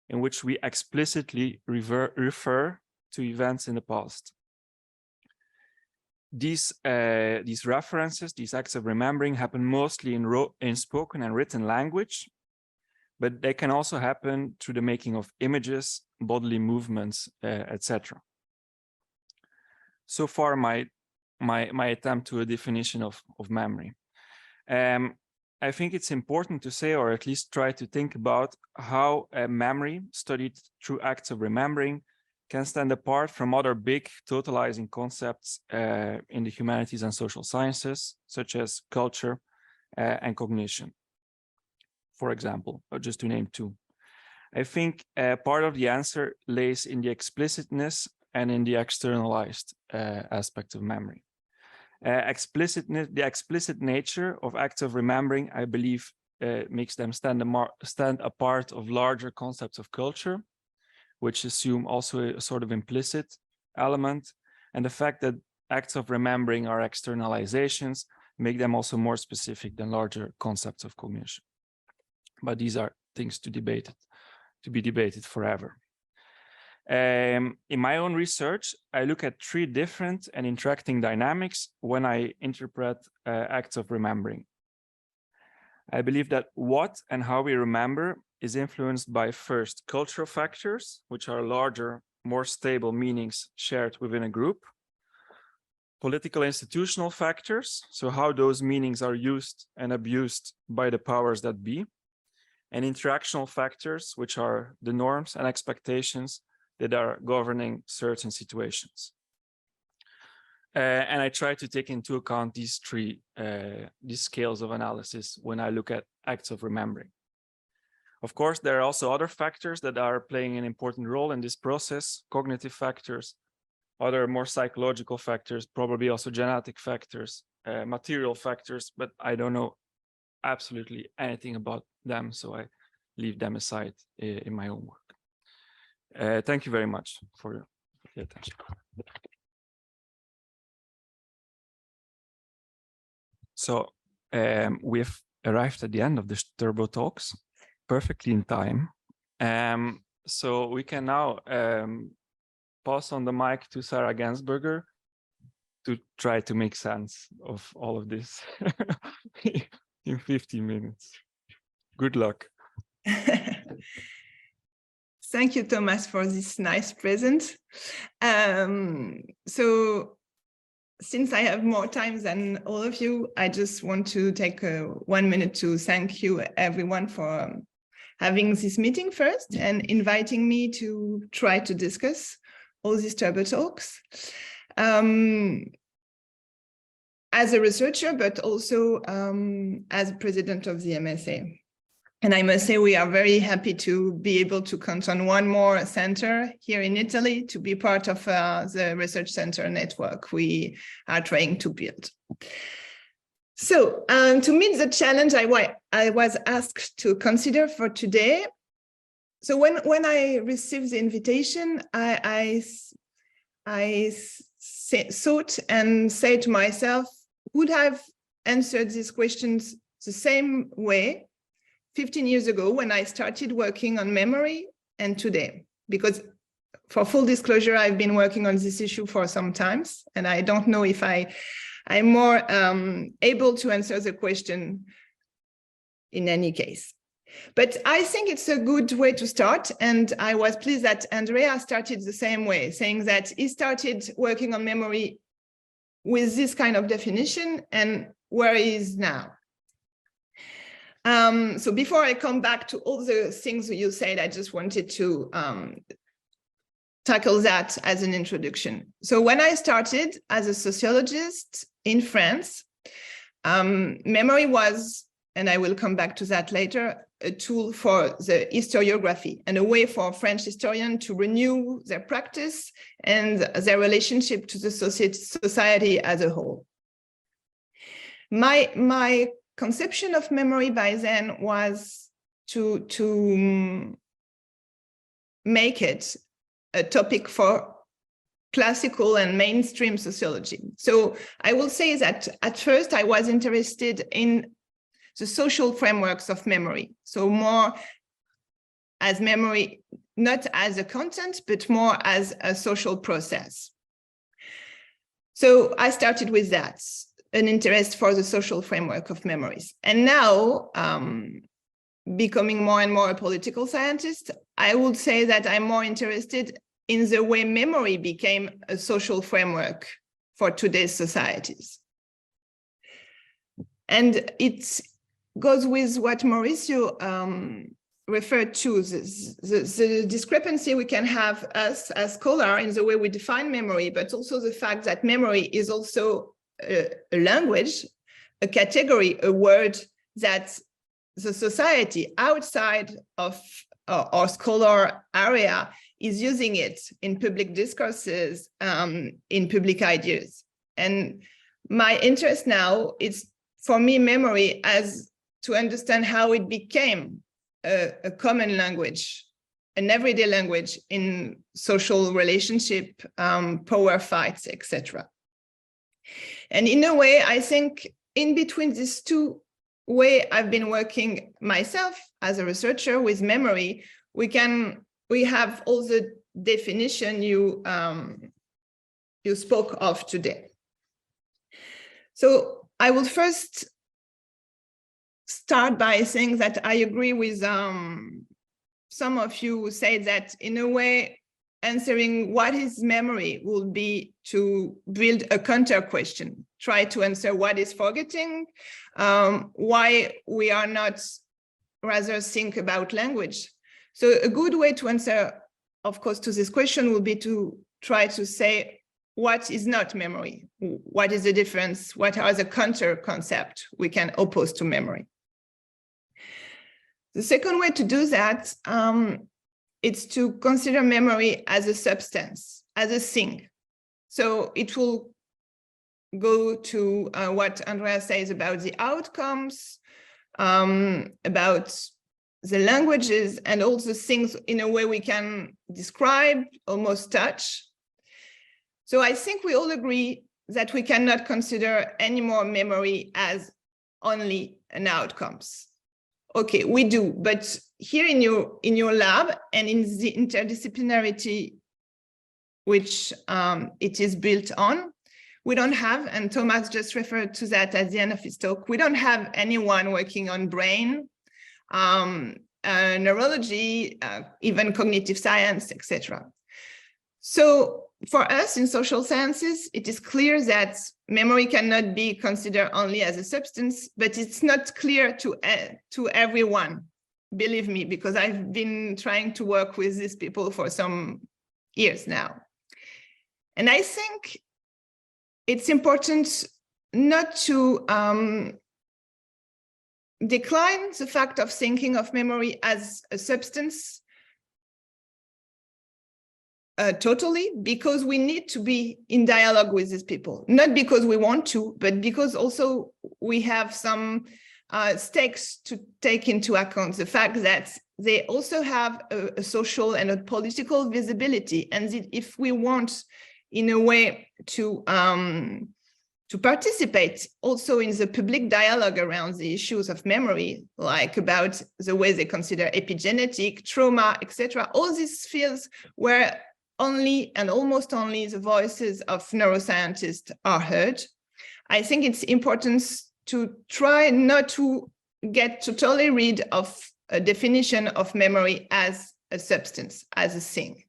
in which we explicitly refer to events in the past. These references, these acts of remembering, happen mostly in spoken and written language, but they can also happen through the making of images, bodily movements, etc. So far, my attempt to a definition of memory. I think it's important to say, or at least try to think about, how memory studied through acts of remembering can stand apart from other big totalizing concepts in the humanities and social sciences, such as culture and cognition, for example, or just to name two. I think part of the answer lays in the explicitness and in the externalized aspect of memory. The explicit nature of acts of remembering, I believe, makes them stand apart of larger concepts of culture, which assume also a sort of implicit element. And the fact that acts of remembering are externalizations make them also more specific than larger concepts of cognition. But these are things to be debated forever. In my own research, I look at three different and interacting dynamics when I interpret acts of remembering. I believe that what and how we remember is influenced by, first, cultural factors, which are larger, more stable meanings shared within a group. Political institutional factors, so how those meanings are used and abused by the powers that be. And interactional factors, which are the norms and expectations that are governing certain situations. And I try to take into account these three these scales of analysis when I look at acts of remembering. Of course, there are also other factors that are playing an important role in this process: cognitive factors, other more psychological factors, probably also genetic factors, material factors, but I don't know absolutely anything about them, so I leave them aside in my own work. Thank you very much for your attention. So we've arrived at the end of the Turbo Talks, perfectly in time. So we can now pass on the mic to Sarah Gensburger to try to make sense of all of this in 15 minutes. Good luck. Thank you, Thomas, for this nice present. So since I have more time than all of you, I just want to take 1 minute to thank you everyone for having this meeting first and inviting me to try to discuss all these Turbo Talks. As a researcher, but also as president of the MSA. And I must say, we are very happy to be able to count on one more center here in Italy to be part of the research center network we are trying to build. So to meet the challenge I was asked to consider for today. So when I received the invitation, I thought and said to myself, would I have answered these questions the same way 15 years ago when I started working on memory and today? Because for full disclosure, I've been working on this issue for some time, and I don't know if I'm more able to answer the question in any case. But I think it's a good way to start, and I was pleased that Andrea started the same way, saying that he started working on memory with this kind of definition and where he is now. So before I come back to all the things you said, I just wanted to tackle that as an introduction. So when I started as a sociologist in France, memory was, and I will come back to that later, a tool for the historiography and a way for French historians to renew their practice and their relationship to the society as a whole. My conception of memory by then was to make it a topic for classical and mainstream sociology. So I will say that at first I was interested in the social frameworks of memory. So more as memory, not as a content, but more as a social process. So I started with that, an interest for the social framework of memories. And now, becoming more and more a political scientist, I would say that I'm more interested in the way memory became a social framework for today's societies. And it goes with what Maurizio referred to, the discrepancy we can have us as scholars in the way we define memory, but also the fact that memory is also a language, a category, a word that the society outside of our scholar area is using it in public discourses, in public ideas. And my interest now is, for me, memory as to understand how it became a common language, an everyday language in social relationship, power fights, etc. And in a way, I think in between these two ways I've been working myself as a researcher with memory, we have all the definition you spoke of today. So I will first start by saying that I agree with some of you who say that in a way, answering what is memory will be to build a counter question, try to answer what is forgetting, why we are not rather think about language. So a good way to answer, of course, to this question will be to try to say what is not memory, what is the difference, what are the counter concepts we can oppose to memory. The second way to do that, it's to consider memory as a substance, as a thing. So it will go to what Andrea says about the outcomes, about the languages, and all the things in a way we can describe, almost touch. So I think we all agree that we cannot consider anymore memory as only an outcomes. Okay, we do, but here in your lab and in the interdisciplinarity which it is built on, we don't have, and Thomas just referred to that at the end of his talk, we don't have anyone working on brain, neurology, even cognitive science, etc. So for us in social sciences, it is clear that memory cannot be considered only as a substance, but it's not clear to everyone, believe me, because I've been trying to work with these people for some years now. And I think it's important not to decline the fact of thinking of memory as a substance totally, because we need to be in dialogue with these people, not because we want to, but because also we have some stakes to take into account, the fact that they also have a social and a political visibility, and that if we want in a way to participate also in the public dialogue around the issues of memory, like about the way they consider epigenetic, trauma, etc., all these fields where only and almost only the voices of neuroscientists are heard. I think it's important to try not to get totally rid of a definition of memory as a substance, as a thing.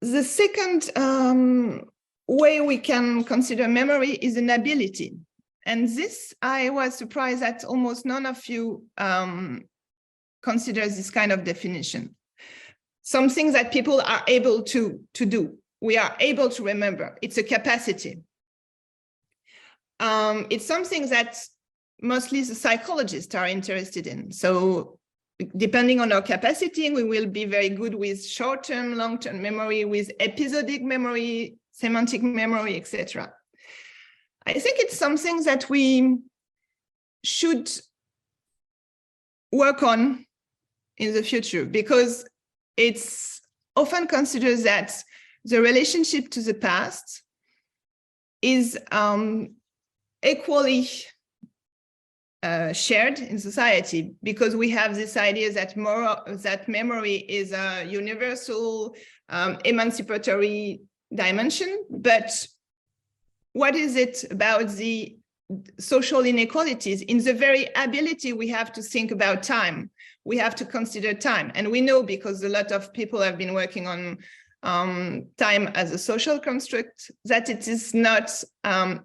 The second way we can consider memory is an ability. And this, I was surprised that almost none of you consider this kind of definition. something that people are able to do. We are able to remember. It's a capacity. It's something that mostly the psychologists are interested in. So depending on our capacity, we will be very good with short-term, long-term memory, with episodic memory, semantic memory, etc. I think it's something that we should work on in the future, because it's often considered that the relationship to the past is equally shared in society, because we have this idea that memory is a universal, emancipatory dimension. But what is it about the social inequalities in the very ability we have to think about time? We have to consider time. And we know, because a lot of people have been working on time as a social construct, that it is not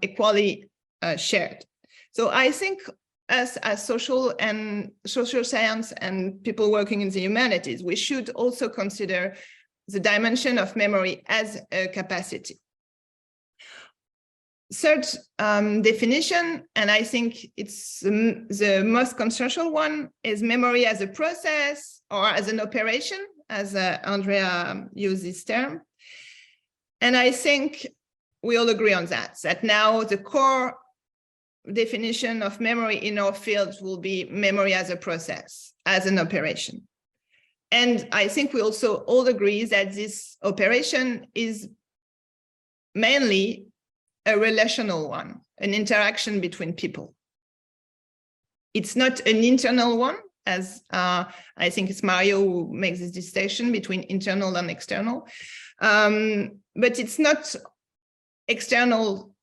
equally shared. So I think us as social science and people working in the humanities, we should also consider the dimension of memory as a capacity. Third definition, and I think it's the most controversial one, is memory as a process or as an operation, as Andrea used this term. And I think we all agree on that now the core definition of memory in our field will be memory as a process, as an operation. And I think we also all agree that this operation is mainly a relational one, an interaction between people. It's not an internal one, as I think it's Mario who makes this distinction between internal and external. But it's not external,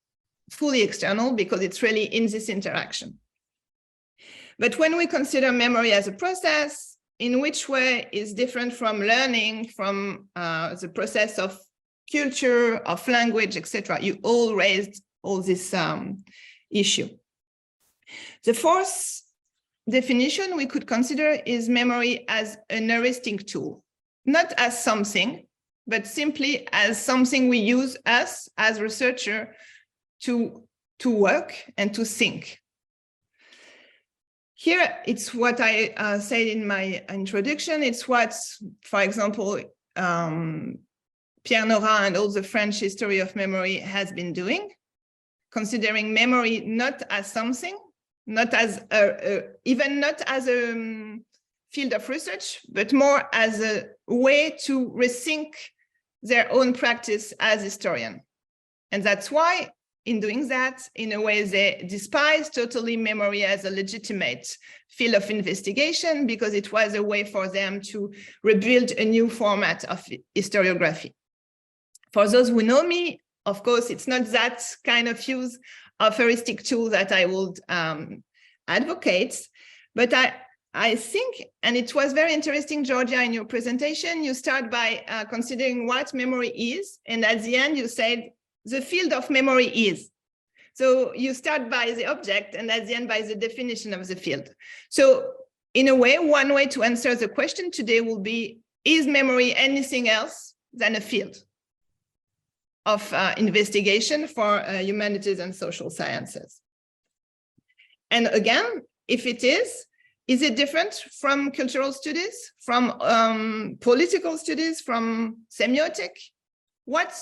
fully external, because it's really in this interaction. But when we consider memory as a process, in which way is different from learning, from the process of culture, of language, etc. You all raised all this issue. The fourth definition we could consider is memory as an heuristic tool, not as something, but simply as something we use us as researchers to work and to think. Here, it's what I said in my introduction. It's what, for example, Pierre Nora and all the French history of memory has been doing, considering memory not as something, not as even not as a field of research, but more as a way to rethink their own practice as historian. And that's why, in doing that, in a way, they despise totally memory as a legitimate field of investigation, because it was a way for them to rebuild a new format of historiography. For those who know me, of course, it's not that kind of use of heuristic tool that I would advocate, but I think, and it was very interesting, Giorgia, in your presentation, you start by considering what memory is, and at the end you said the field of memory is. So you start by the object, and at the end by the definition of the field. So in a way, one way to answer the question today will be, is memory anything else than a field of investigation for humanities and social sciences? And again, if it is it different from cultural studies, from political studies, from semiotic? What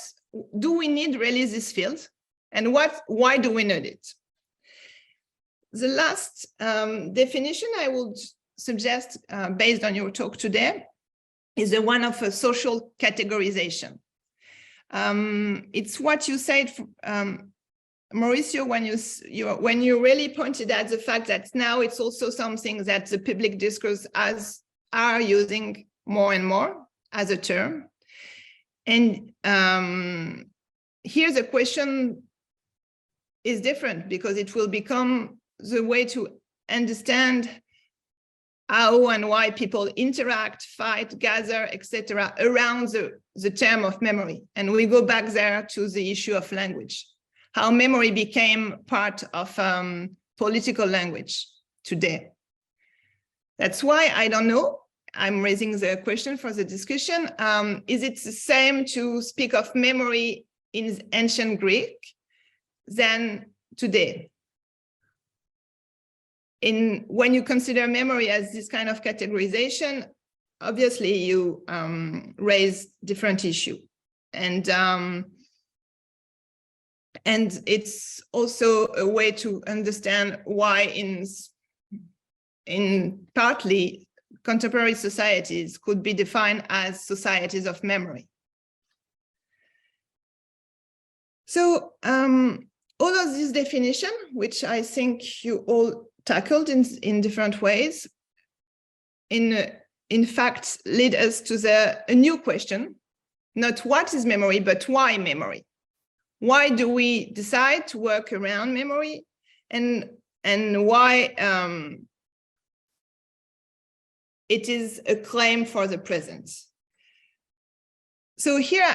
do we need really this field? And why do we need it? The last definition I would suggest, based on your talk today, is the one of a social categorization. It's what you said, Maurizio, when you really pointed at the fact that now it's also something that the public discourse are using more and more as a term. And here the question is different, because it will become the way to understand how and why people interact, fight, gather, etc., around the term of memory. And we go back there to the issue of language, how memory became part of political language today. That's why, I don't know, I'm raising the question for the discussion. Is it the same to speak of memory in ancient Greek than today? When you consider memory as this kind of categorization, obviously you raise different issue. And it's also a way to understand why in partly contemporary societies could be defined as societies of memory. So all of this definition, which I think you all tackled in different ways, in fact lead us to a new question, not what is memory, but why memory? Why do we decide to work around memory, and why it is a claim for the present? So here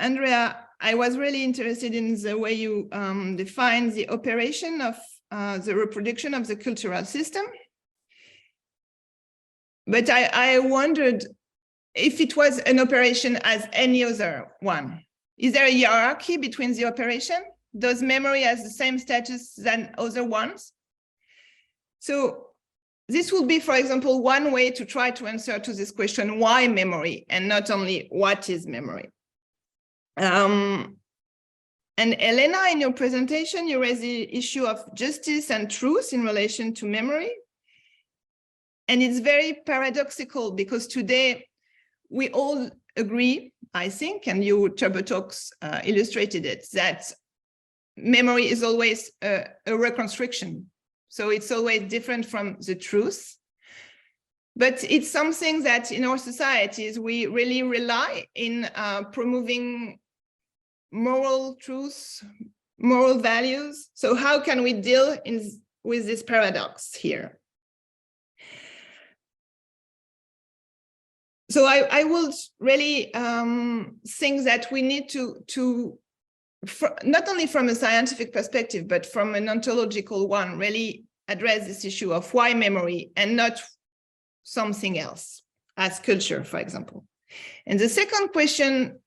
Andrea, I was really interested in the way you define the operation of the reproduction of the cultural system. But I wondered if it was an operation as any other one. Is there a hierarchy between the operation? Does memory have the same status than other ones? So this would be, for example, one way to try to answer to this question, why memory, and not only what is memory? And Elena, in your presentation, you raised the issue of justice and truth in relation to memory. And it's very paradoxical because today we all agree, I think, and your Turbo Talks illustrated it, that memory is always a reconstruction. So it's always different from the truth. But it's something that in our societies, we really rely in promoving moral truth, moral values. So how can we deal with this paradox here? So I would really think that we need to not only from a scientific perspective, but from an ontological one, really address this issue of why memory and not something else, as culture, for example. And the second question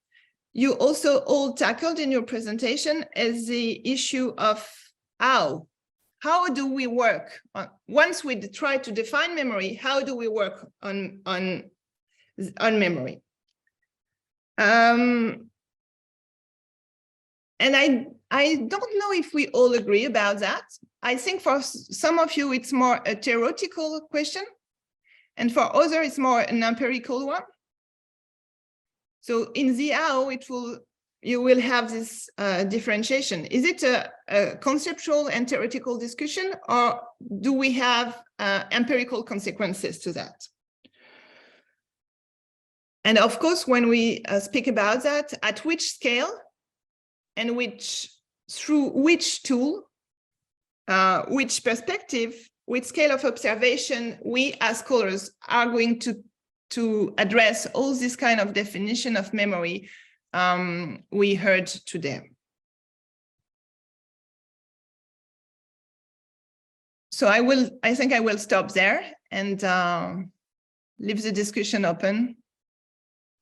you also all tackled in your presentation is the issue of how do we work on, once we try to define memory, how do we work on memory? And I don't know if we all agree about that. I think for some of you, it's more a theoretical question. And for others, it's more an empirical one. So in the how, you will have this differentiation. Is it a conceptual and theoretical discussion, or do we have empirical consequences to that? And of course, when we speak about that, at which scale and through which tool, which perspective, which scale of observation, we as scholars are going to address all this kind of definition of memory we heard today. So I think I will stop there and leave the discussion open,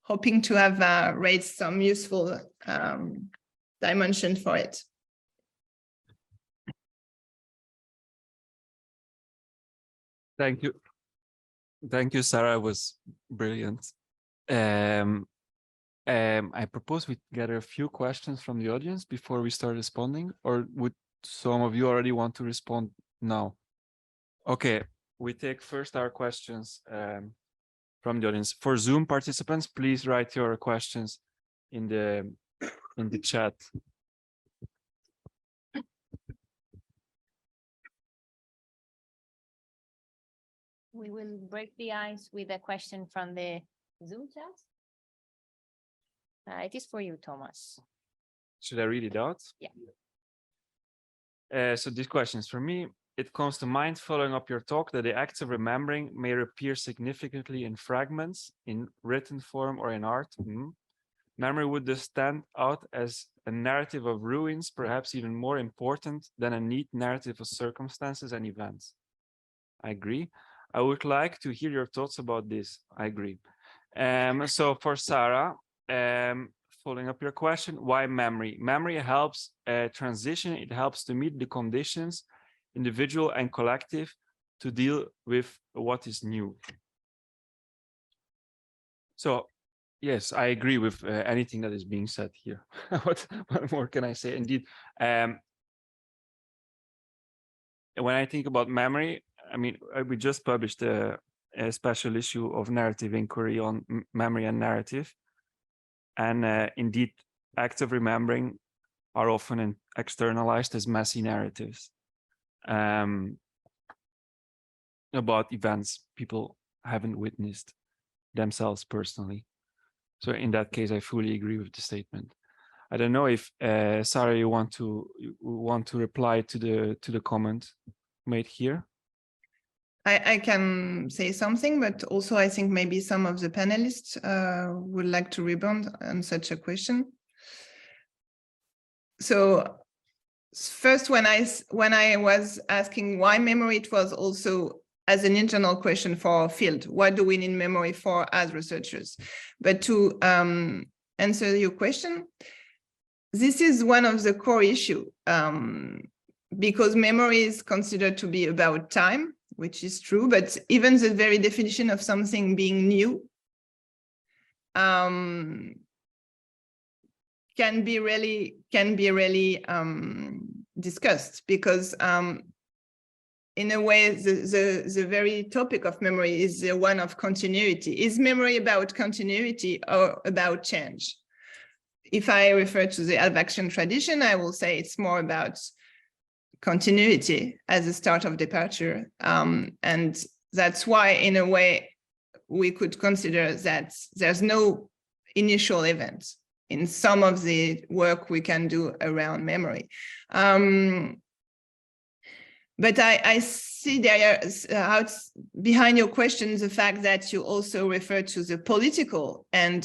hoping to have raised some useful dimension for it. Thank you. Thank you, Sarah. It was brilliant. I propose we gather a few questions from the audience before we start responding, or would some of you already want to respond now? Okay, we take first our questions from the audience. For Zoom participants, please write your questions in the chat. We will break the ice with a question from the Zoom chat. It is for you, Thomas. Should I read it out? Yeah. So this question is for me. It comes to mind following up your talk that the act of remembering may appear significantly in fragments, in written form or in art. Memory would thus stand out as a narrative of ruins, perhaps even more important than a neat narrative of circumstances and events. I agree. I would like to hear your thoughts about this. I agree. So for Sarah, following up your question, why memory? Memory helps transition. It helps to meet the conditions, individual and collective, to deal with what is new. So, yes, I agree with anything that is being said here. What more can I say? Indeed, when I think about memory, I mean, we just published a special issue of Narrative Inquiry on memory and narrative. And indeed, acts of remembering are often externalized as messy narratives about events people haven't witnessed themselves personally. So in that case, I fully agree with the statement. I don't know if Sarah, you want to reply to the comment made here. I can say something, but also I think maybe some of the panelists would like to rebound on such a question. So first, when I was asking why memory, it was also as an internal question for our field. What do we need memory for as researchers? But to answer your question, this is one of the core issues because memory is considered to be about time, which is true, but even the very definition of something being new can be really discussed, because in a way the very topic of memory is the one of continuity. Is memory about continuity or about change? If I refer to the Alvaxian tradition, I will say it's more about continuity as a start of departure. And that's why, in a way, we could consider that there's no initial event in some of the work we can do around memory. But I see there out behind your question the fact that you also refer to the political and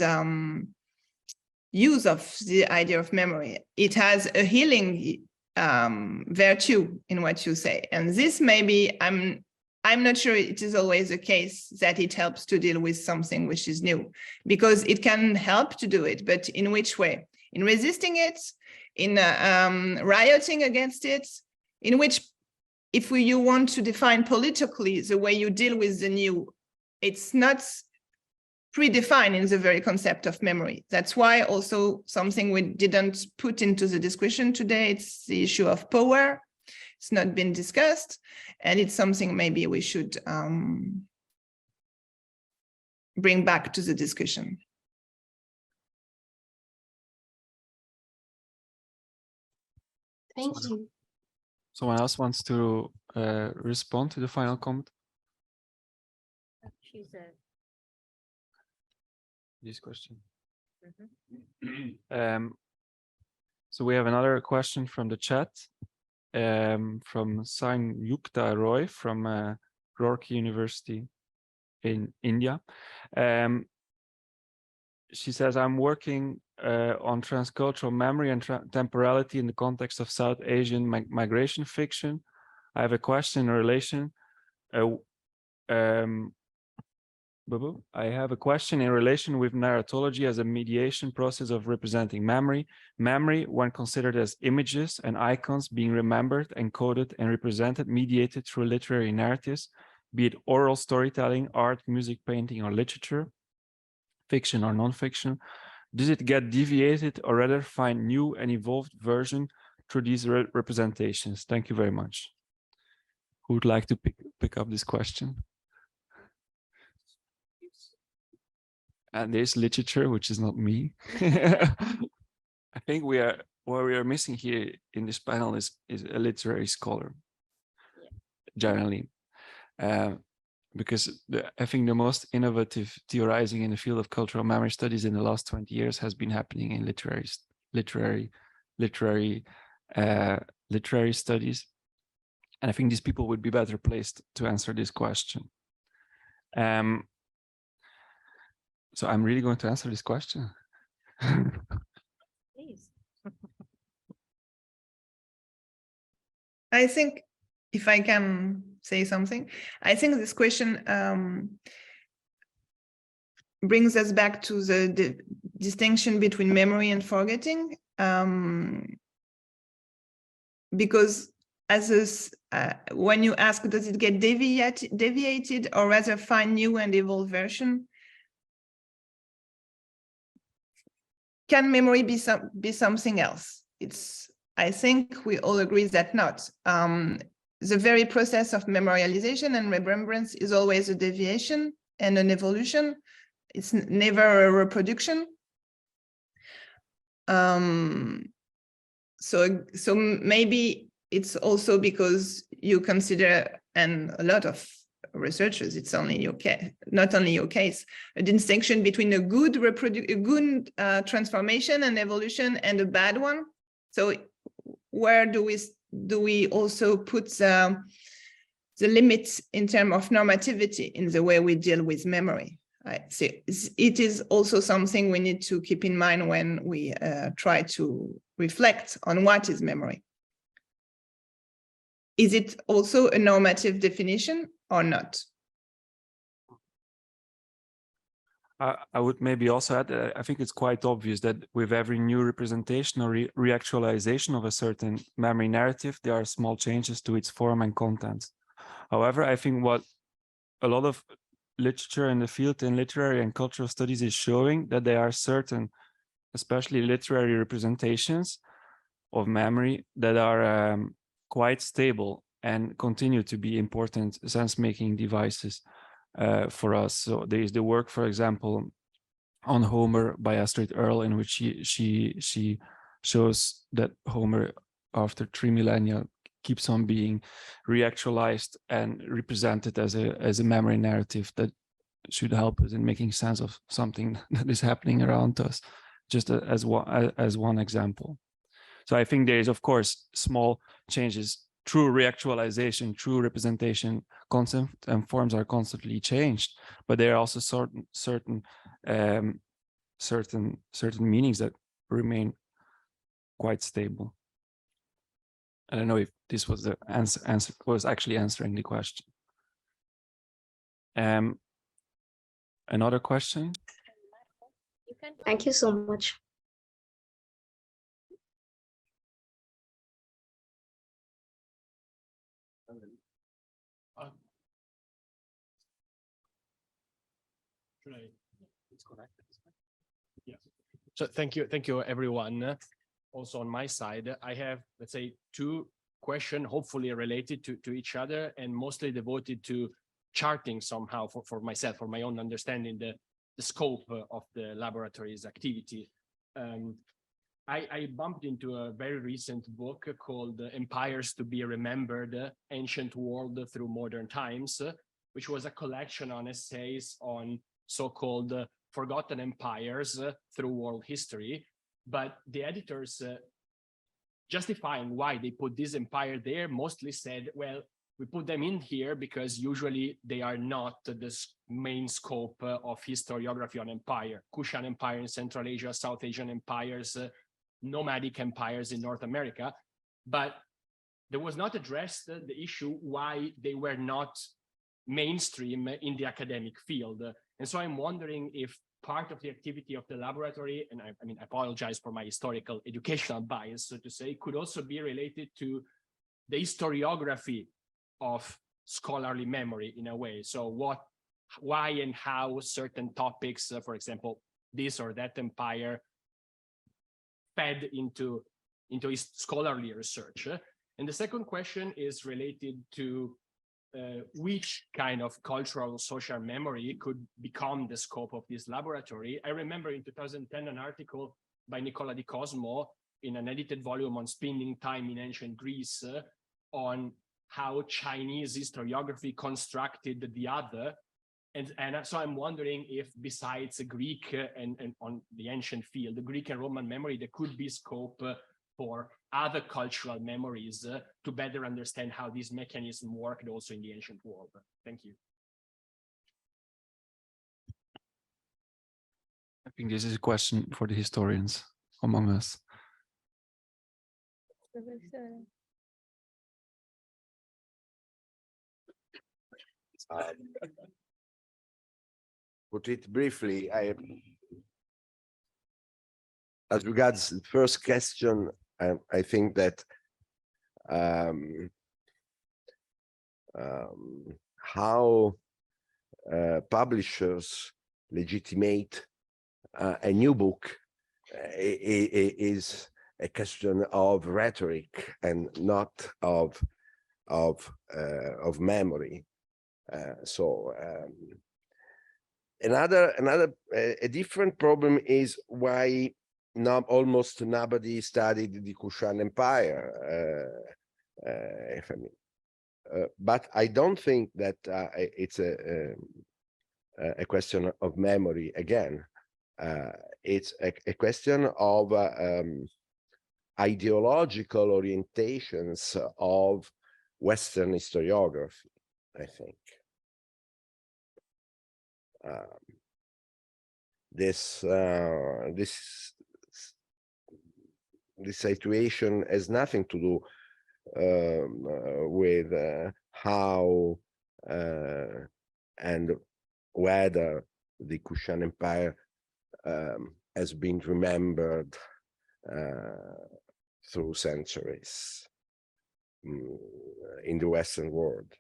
use of the idea of memory. It has a healing virtue in what you say, and this maybe I'm not sure it is always the case that it helps to deal with something which is new, because it can help to do it, but in which way? In resisting it, in rioting against it, in which, if you want to define politically the way you deal with the new, it's not predefined in the very concept of memory. That's why also something we didn't put into the discussion today, it's the issue of power. It's not been discussed, and it's something maybe we should bring back to the discussion. Thank you. Someone else wants to respond to the final comment? This question. So we have another question from the chat from Sanyukta Roy from Roorkee University in India. She says, I'm working on transcultural memory and temporality in the context of South Asian migration fiction. I have a question in relation with narratology as a mediation process of representing memory. Memory, when considered as images and icons being remembered, encoded, and represented, mediated through literary narratives, be it oral storytelling, art, music, painting, or literature, fiction or non-fiction. Does it get deviated or rather find new and evolved version through these representations? Thank you very much. Who would like to pick up this question? And there's literature, which is not me. I think what we are missing here in this panel is a literary scholar, generally. Because I think the most innovative theorizing in the field of cultural memory studies in the last 20 years has been happening in literary studies. And I think these people would be better placed to answer this question. So I'm really going to answer this question. Please. I think if I can say something. I think this question brings us back to the distinction between memory and forgetting, because when you ask, does it get deviated or rather find new and evolved version? Can memory be something else? I think we all agree that not. The very process of memorialization and remembrance is always a deviation and an evolution. It's never a reproduction. So maybe it's also because you consider, and a lot of researchers, it's only your case, not only your case, a distinction between a good transformation and evolution and a bad one. So where do we also put the limits in terms of normativity in the way we deal with memory? So it is also something we need to keep in mind when we try to reflect on what is memory. Is it also a normative definition or not? I would maybe also add, I think it's quite obvious that with every new representation or reactualization of a certain memory narrative, there are small changes to its form and content. However, I think what a lot of literature in the field in literary and cultural studies is showing that there are certain, especially literary representations of memory that are quite stable and continue to be important sense-making devices for us. So there is the work, for example, on Homer by Astrid Earle, in which she shows that Homer, after 3 millennia, keeps on being reactualized and represented as a memory narrative that should help us in making sense of something that is happening around us, just as one example. So I think there is, of course, small changes through reactualization, through representation. Concept and forms are constantly changed, but there are also certain meanings that remain quite stable. I don't know if this was the answer was actually answering the question. Another question? Thank you so much. Yeah. So thank you everyone. Also on my side, I have, let's say, 2 questions, hopefully related to each other and mostly devoted to charting somehow for myself, for my own understanding the scope of the laboratory's activity. I bumped into a very recent book called Empires to be Remembered, Ancient World Through Modern Times, which was a collection on essays on so-called forgotten empires through world history. But the editors, justifying why they put this empire there, mostly said, well, we put them in here because usually they are not the main scope of historiography on empire. Kushan Empire in Central Asia, South Asian empires, nomadic empires in North America. But there was not addressed the issue why they were not mainstream in the academic field. And so I'm wondering if part of the activity of the laboratory, and I mean, I apologize for my historical educational bias, so to say, could also be related to the historiography of scholarly memory in a way. So why and how certain topics, for example, this or that empire, fed into scholarly research. And the second question is related to which kind of cultural social memory could become the scope of this laboratory. I remember in 2010 an article by Nicola Di Cosmo in an edited volume on spending time in ancient Greece on how Chinese historiography constructed the other. And so I'm wondering if besides the Greek and on the ancient field, the Greek and Roman memory, there could be scope for other cultural memories to better understand how these mechanisms worked also in the ancient world. Thank you. I think this is a question for the historians among us. Put it briefly, as regards the first question, I think that how publishers legitimate a new book is a question of rhetoric and not of memory. A different problem is why almost nobody studied the Kushan Empire. But I don't think that it's a question of memory again. It's a question of ideological orientations of Western historiography, I think. This situation has nothing to do with how and whether the Kushan Empire has been remembered through centuries in the Western world.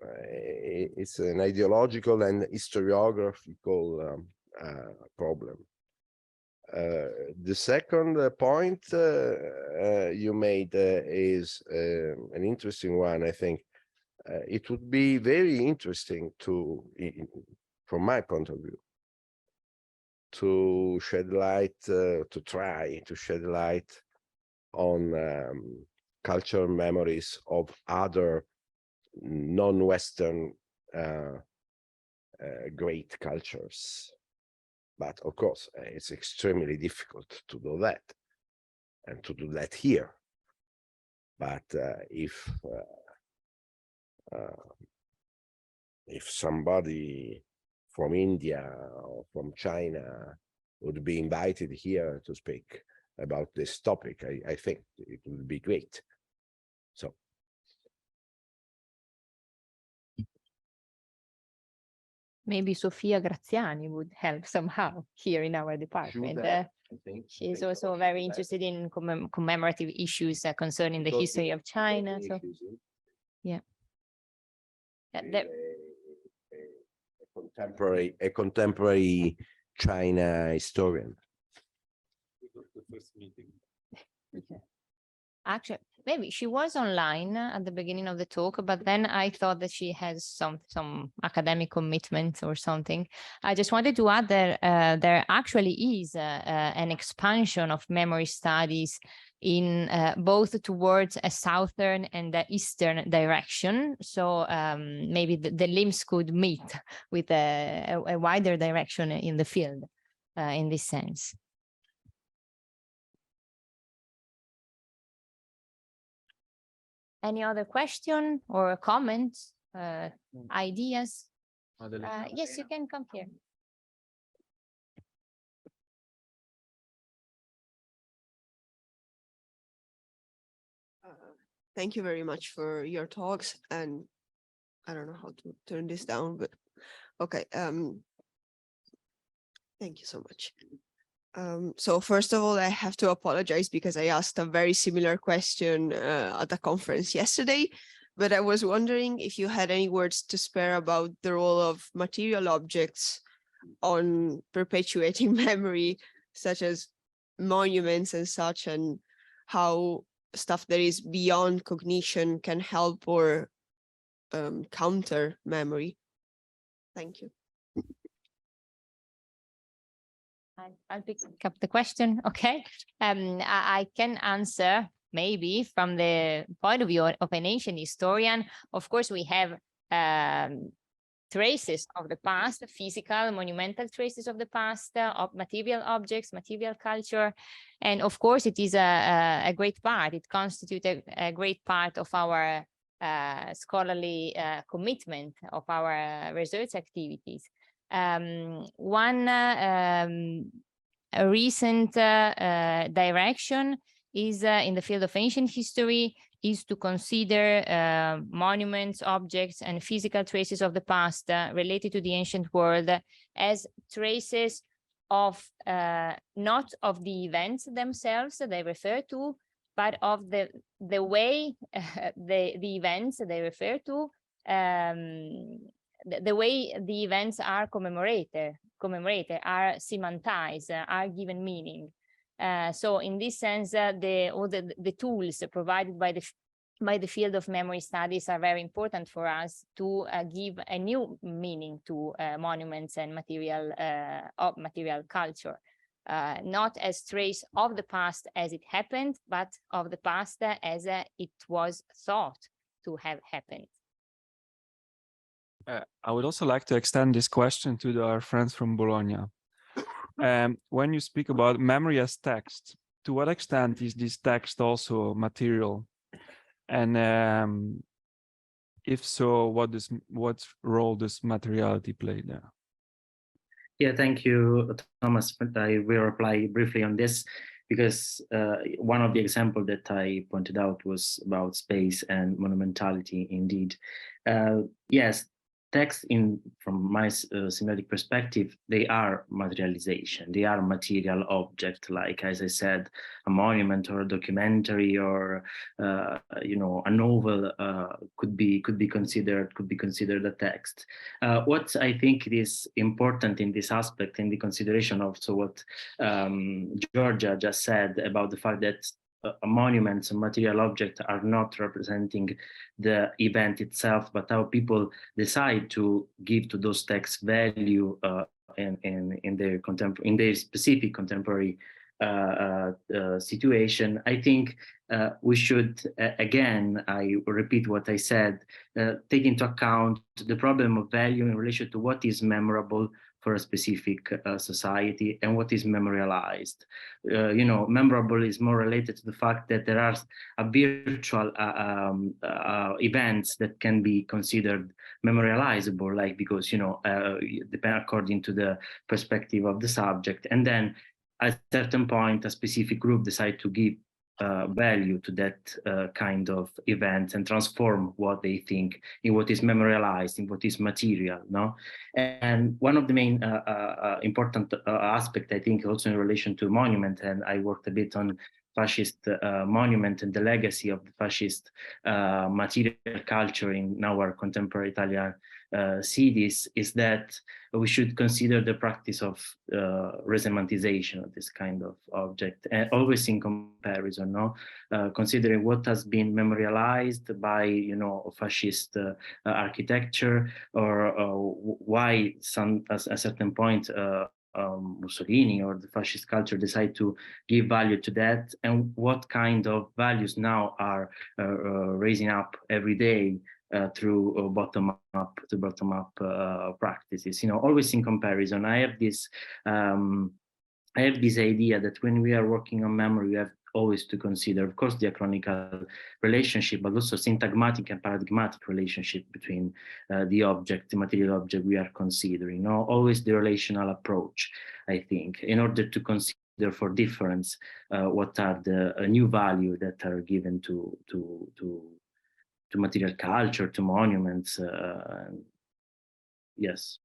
It's an ideological and historiographical problem. The second point you made is an interesting one, I think. It would be very interesting to, from my point of view, to shed light, to try to shed light on cultural memories of other non-Western great cultures. But of course, it's extremely difficult to do that and to do that here. But if somebody from India or from China would be invited here to speak about this topic, I think it would be great. So. Maybe Sofia Graziani would help somehow here in our department. She's also very interested in commemorative issues concerning the history of China. So, yeah. A contemporary China historian. Actually, maybe she was online at the beginning of the talk, but then I thought that she has some academic commitments or something. I just wanted to add that there actually is an expansion of memory studies in both towards a southern and the eastern direction. So maybe the LIMS could meet with a wider direction in the field in this sense. Any other question or comments, ideas? Yes, you can come here. Thank you very much for your talks, and I don't know how to turn this down, but okay. Thank you so much. So first of all, I have to apologize because I asked a very similar question at the conference yesterday, but I was wondering if you had any words to spare about the role of material objects on perpetuating memory, such as monuments and such, and how stuff that is beyond cognition can help or counter memory. Thank you. I'll pick up the question. Okay. I can answer maybe from the point of view of an ancient historian. Of course, we have traces of the past, physical, monumental traces of the past, of material objects, material culture. And of course, it is a great part. It constitutes a great part of our scholarly commitment, of our research activities. One recent direction is in the field of ancient history is to consider monuments, objects, and physical traces of the past related to the ancient world as traces of not of the events themselves that they refer to, but of the way the events they refer to, the way the events are commemorated, are semantized, are given meaning. So in this sense, all the tools provided by the field of memory studies are very important for us to give a new meaning to monuments and material culture, not as trace of the past as it happened, but of the past as it was thought to have happened. I would also like to extend this question to our friends from Bologna. When you speak about memory as text, to what extent is this text also material? And if so, what role does materiality play there? Yeah, thank you, Thomas. I will reply briefly on this because one of the examples that I pointed out was about space and monumentality indeed. Yes, text from my semiotic perspective, they are materialization. They are material object, like, as I said, a monument or a documentary or a novel could be considered a text. What I think is important in this aspect, in the consideration of what Giorgia just said about the fact that monuments and material objects are not representing the event itself, but how people decide to give to those texts value in their specific contemporary situation. I think we should, again, I repeat what I said, take into account the problem of value in relation to what is memorable for a specific society and what is memorialized. Memorable is more related to the fact that there are virtual events that can be considered memorializable, like because depend according to the perspective of the subject, and then at a certain point, a specific group decide to give value to that kind of event and transform what they think in what is memorialized, in what is material. No, and one of the main important aspect, I think, also in relation to monument, and I worked a bit on fascist monument and the legacy of the fascist material culture in our contemporary Italian cities, is that we should consider the practice of resemantization of this kind of object, and always in comparison, considering what has been memorialized by fascist architecture, or why at a certain point Mussolini or the fascist culture decide to give value to that, and what kind of values now are raising up every day through bottom-up practices. Always in comparison. I have this idea that when we are working on memory, we have always to consider, of course, diachronical relationship, but also syntagmatic and paradigmatic relationship between the material object we are considering. Always the relational approach, I think, in order to consider for difference what are the new value that are given to material culture, to monuments. Yes.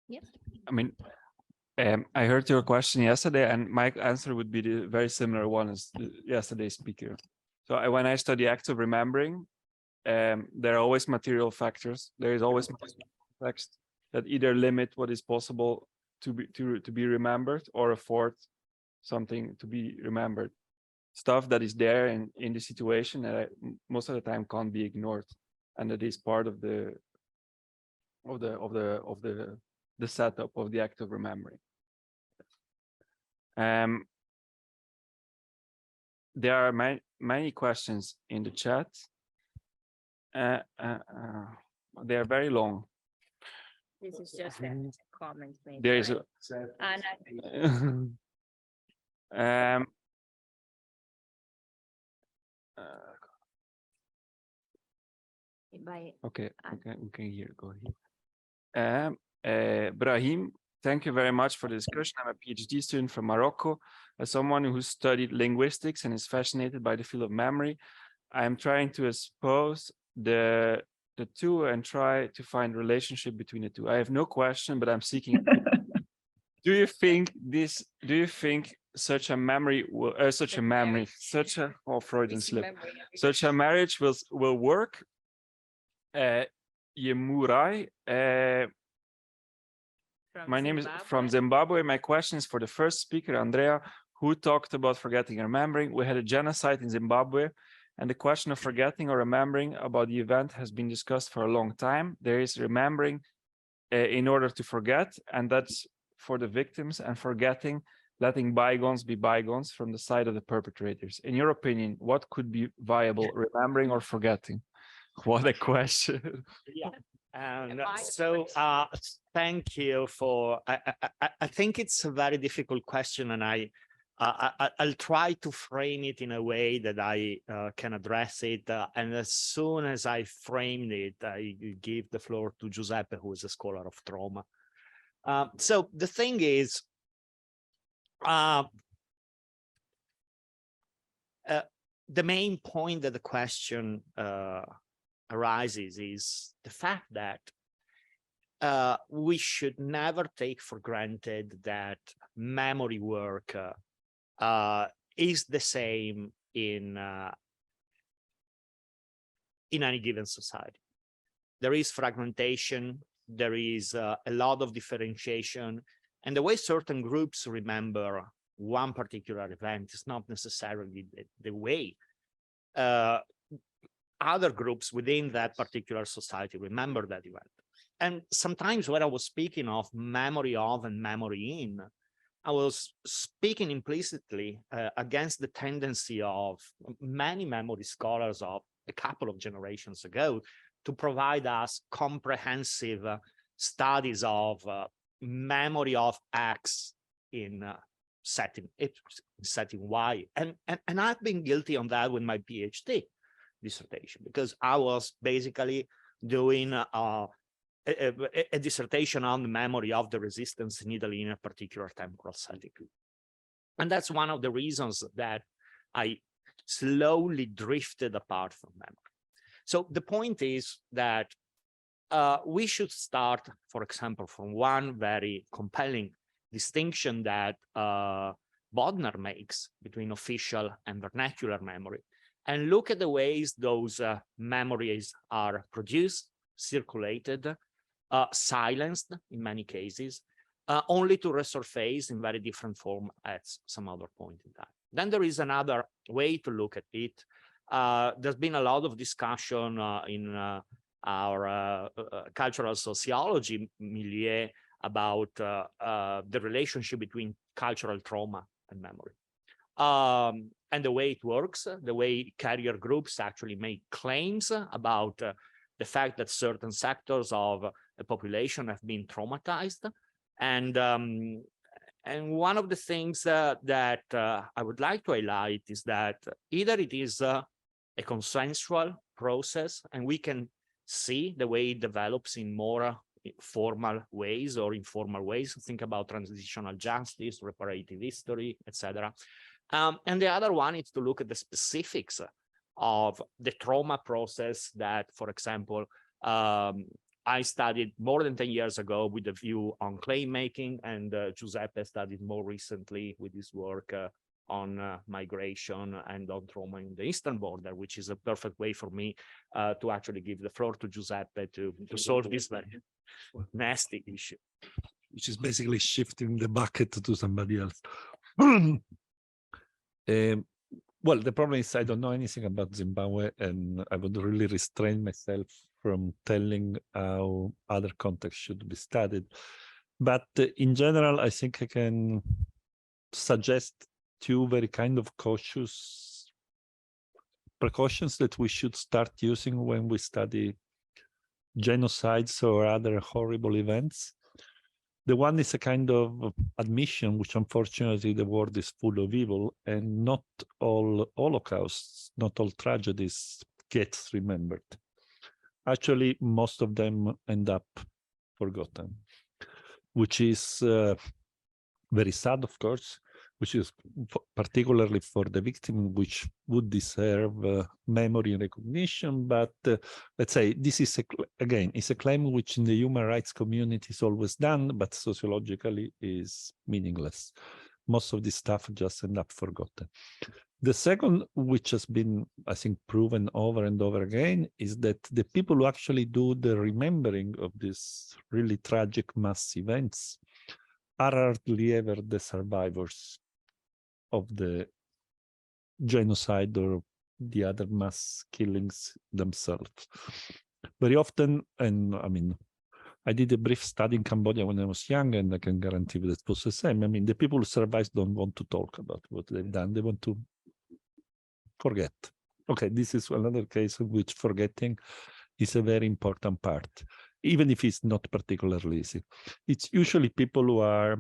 Yep. I mean, I heard your question yesterday, and my answer would be the very similar one as yesterday's speaker. So when I study active remembering, there are always material factors. There is always text that either limit what is possible to be remembered or afford something to be remembered. Stuff that is there in the situation that most of the time can't be ignored, and that is part of the setup of the act of remembering. There are many questions in the chat. They are very long. This is just a comment. Maybe, there is right? Okay, we can go here. Brahim Thank you very much for the discussion. I'm a PhD student from Morocco. As someone who studied linguistics and is fascinated by the field of memory, I am trying to expose the two and try to find relationship between the two. I have no question, but I'm seeking. Do you think such a memory will, such a Freudian slip, such a marriage will work? Yemurai, my name is from Zimbabwe. My question is for the first speaker, Andrea, who talked about forgetting and remembering. We had a genocide in Zimbabwe, and the question of forgetting or remembering about the event has been discussed for a long time. There is remembering in order to forget, and that's for the victims, and forgetting, letting bygones be bygones from the side of the perpetrators. In your opinion, what could be viable, remembering or forgetting? What a question. Yeah. And so thank you for, I think it's a very difficult question, and I'll try to frame it in a way that I can address it. And as soon as I framed it, I give the floor to Giuseppe, who is a scholar of trauma. So the thing is, the main point that the question arises is the fact that we should never take for granted that memory work is the same in any given society. There is fragmentation, there is a lot of differentiation, and the way certain groups remember one particular event is not necessarily the way other groups within that particular society remember that event. And sometimes when I was speaking of memory of and memory in, I was speaking implicitly against the tendency of many memory scholars of a couple of generations ago to provide us comprehensive studies of memory of X in setting Y. And I've been guilty on that with my PhD dissertation, because I was basically doing a dissertation on the memory of the resistance in Italy in a particular temporal setting. And that's one of the reasons that I slowly drifted apart from memory. So the point is that we should start, for example, from one very compelling distinction that Bodnar makes between official and vernacular memory, and look at the ways those memories are produced, circulated, silenced in many cases, only to resurface in very different form at some other point in time. Then there is another way to look at it. There's been a lot of discussion in our cultural sociology milieu about the relationship between cultural trauma and memory. And the way it works, the way carrier groups actually make claims about the fact that certain sectors of a population have been traumatized. And one of the things that I would like to highlight is that either it is a consensual process, and we can see the way it develops in more formal ways or informal ways. Think about transitional justice, reparative history, etc. And the other one is to look at the specifics of the trauma process that, for example, I studied more than 10 years ago with a view on claim making, and Giuseppe studied more recently with his work on migration and on trauma in the Eastern border, which is a perfect way for me to actually give the floor to Giuseppe to solve this very nasty issue. Which is basically shifting the bucket to somebody else. Well, the problem is I don't know anything about Zimbabwe, and I would really restrain myself from telling how other contexts should be studied. But in general, I think I can suggest two very kind of cautious precautions that we should start using when we study genocides or other horrible events. The one is a kind of admission, which unfortunately the world is full of evil, and not all holocausts, not all tragedies gets remembered. Actually, most of them end up forgotten. which is very sad, of course, which is particularly for the victim, which would deserve memory and recognition. But let's say this is, again, it's a claim which in the human rights community is always done, but sociologically is meaningless. Most of this stuff just end up forgotten. The second, which has been, I think, proven over and over again, is that the people who actually do the remembering of these really tragic mass events are hardly ever the survivors of the genocide or the other mass killings themselves. Very often, and I mean, I did a brief study in Cambodia when I was young, and I can guarantee that it was the same. I mean, the people who survived don't want to talk about what they've done. They want to forget. Okay, this is another case in which forgetting is a very important part, even if it's not particularly easy. It's usually people who are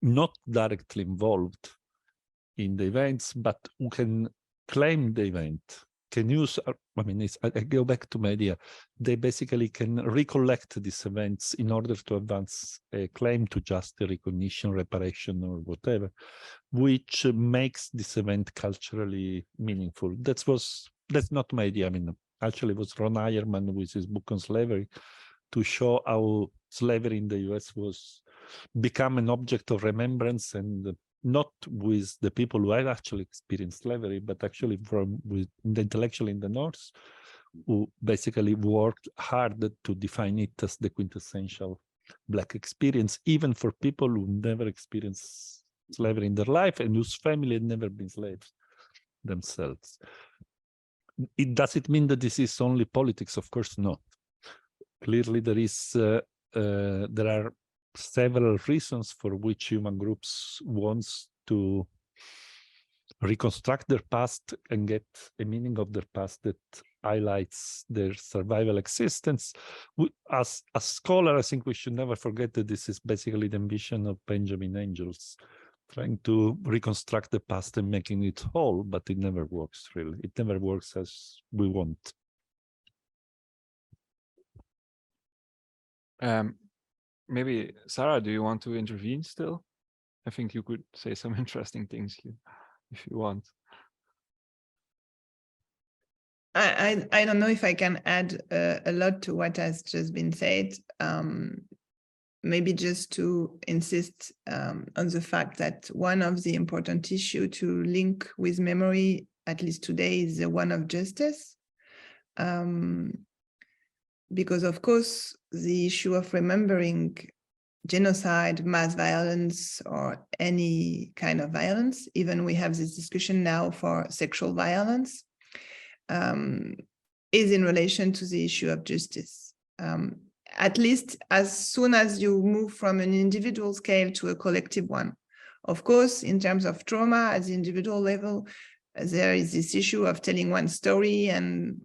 not directly involved in the events, but who can claim the event, can use, I mean, I go back to my idea, they basically can recollect these events in order to advance a claim to justice, recognition, reparation, or whatever, which makes this event culturally meaningful. That's not my idea. I mean, actually it was Ron Eyerman with his book on slavery to show how slavery in the US was become an object of remembrance, and not with the people who had actually experienced slavery, but actually with the intellectual in the North, who basically worked hard to define it as the quintessential Black experience, even for people who never experienced slavery in their life and whose family had never been slaves themselves. Does it mean that this is only politics? Of course not. Clearly, there are several reasons for which human groups wants to reconstruct their past and get a meaning of their past that highlights their survival existence. As a scholar, I think we should never forget that this is basically the ambition of Benjamin Angels, trying to reconstruct the past and making it whole, but it never works, really. It never works as we want. Maybe, Sarah, do you want to intervene still? I think you could say some interesting things here, if you want. I don't know if I can add a lot to what has just been said. Maybe just to insist on the fact that one of the important issues to link with memory, at least today, is the one of justice. Because of course, the issue of remembering genocide, mass violence, or any kind of violence, even we have this discussion now for sexual violence, is in relation to the issue of justice. At least as soon as you move from an individual scale to a collective one. Of course, in terms of trauma at the individual level, there is this issue of telling one story and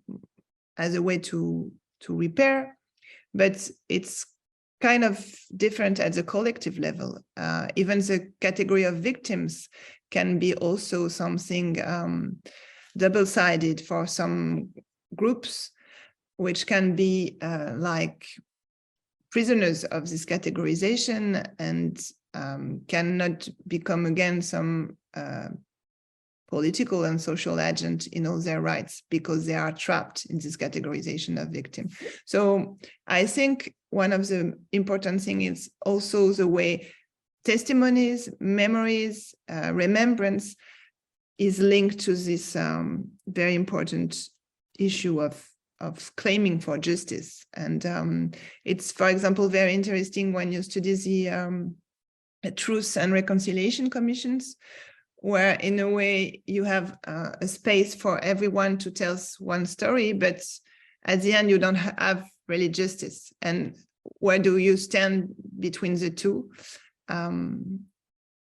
as a way to repair, but it's kind of different at the collective level. Even the category of victims can be also something double-sided for some groups, which can be like prisoners of this categorization and cannot become again some political and social agent in all their rights because they are trapped in this categorization of victim. So I think one of the important things is also the way testimonies, memories, remembrance is linked to this very important issue of claiming for justice. And it's, for example, very interesting when you study the Truth and Reconciliation Commissions, where in a way you have a space for everyone to tell one story, but at the end you don't have really justice. And where do you stand between the two?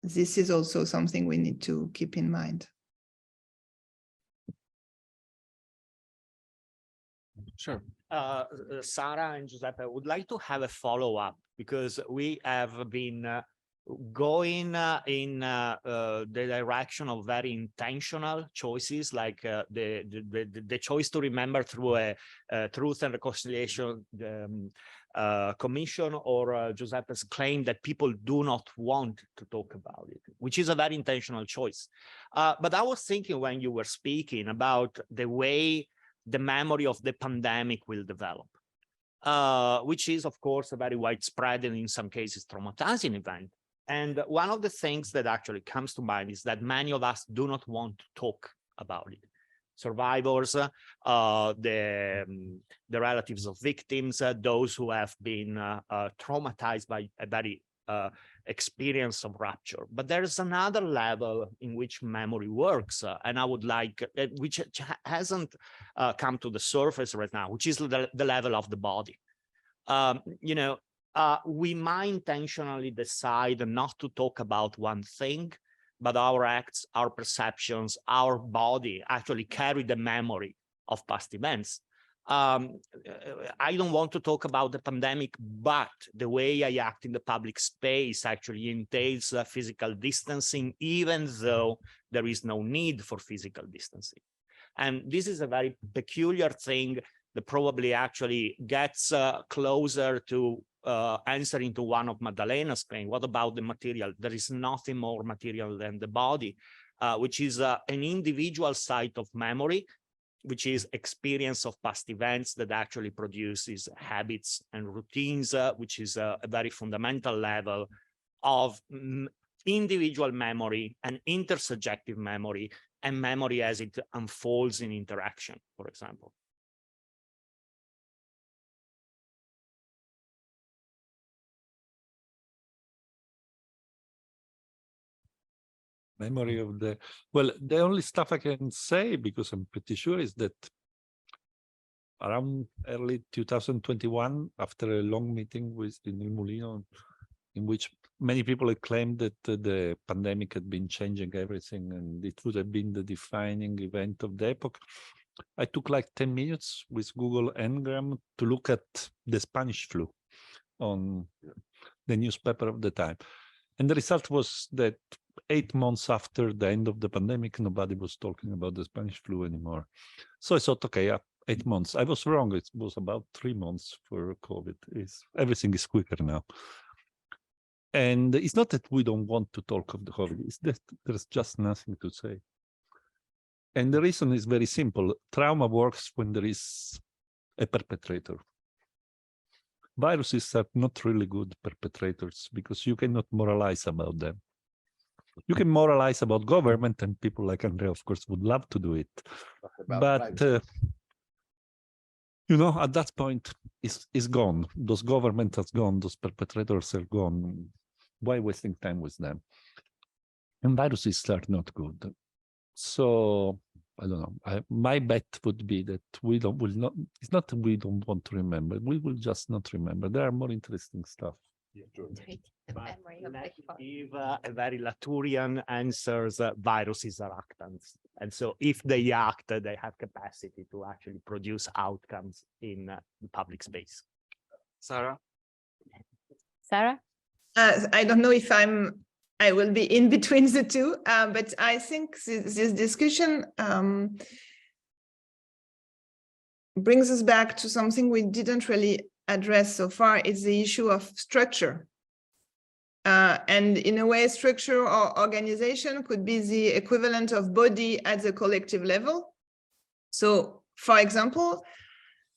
This is also something we need to keep in mind. Sure. Sarah and Giuseppe, I would like to have a follow-up because we have been going in the direction of very intentional choices, like the choice to remember through a Truth and Reconciliation Commission or Giuseppe's claim that people do not want to talk about it, which is a very intentional choice. But I was thinking when you were speaking about the way the memory of the pandemic will develop, which is, of course, a very widespread and in some cases traumatizing event. And one of the things that actually comes to mind is that many of us do not want to talk about it. Survivors, the relatives of victims, those who have been traumatized by a very experience of rupture. But there is another level in which memory works, and I would like, which hasn't come to the surface right now, which is the level of the body. You know, we might intentionally decide not to talk about one thing, but our acts, our perceptions, our body actually carry the memory of past events. I don't want to talk about the pandemic, but the way I act in the public space actually entails physical distancing, even though there is no need for physical distancing. And this is a very peculiar thing that probably actually gets closer to answering to one of Maddalena's claims. What about the material? There is nothing more material than the body, which is an individual site of memory, which is experience of past events that actually produces habits and routines, which is a very fundamental level of individual memory and intersubjective memory, and memory as it unfolds in interaction, for example. Memory of the, well, the only stuff I can say, because I'm pretty sure, is that around early 2021, after a long meeting with in Il Mulino, in which many people had claimed that the pandemic had been changing everything and it would have been the defining event of the epoch, I took like 10 minutes with Google Ngram to look at the Spanish flu on the newspaper of the time. And the result was that 8 months after the end of the pandemic, nobody was talking about the Spanish flu anymore. So I thought, okay, 8 months. I was wrong. It was about 3 months for COVID. Everything is quicker now. And it's not that we don't want to talk of the COVID. It's that there's just nothing to say. And the reason is very simple. Trauma works when there is a perpetrator. Viruses are not really good perpetrators because you cannot moralize about them. You can moralize about government, and people like Andrea, of course, would love to do it. But, you know, at that point, it's gone. Those governments are gone. Those perpetrators are gone. Why wasting time with them? And viruses are not good. So, I don't know. My bet would be that it's not that we don't want to remember. We will just not remember. There are more interesting stuff. Yeah, give a very Laturian answers, viruses are actants. And so if they act, they have capacity to actually produce outcomes in the public space. Sarah? Sarah? I don't know if I will be in between the two, but I think this discussion brings us back to something we didn't really address so far. It's the issue of structure. And in a way, structure or organization could be the equivalent of body at the collective level. So, for example,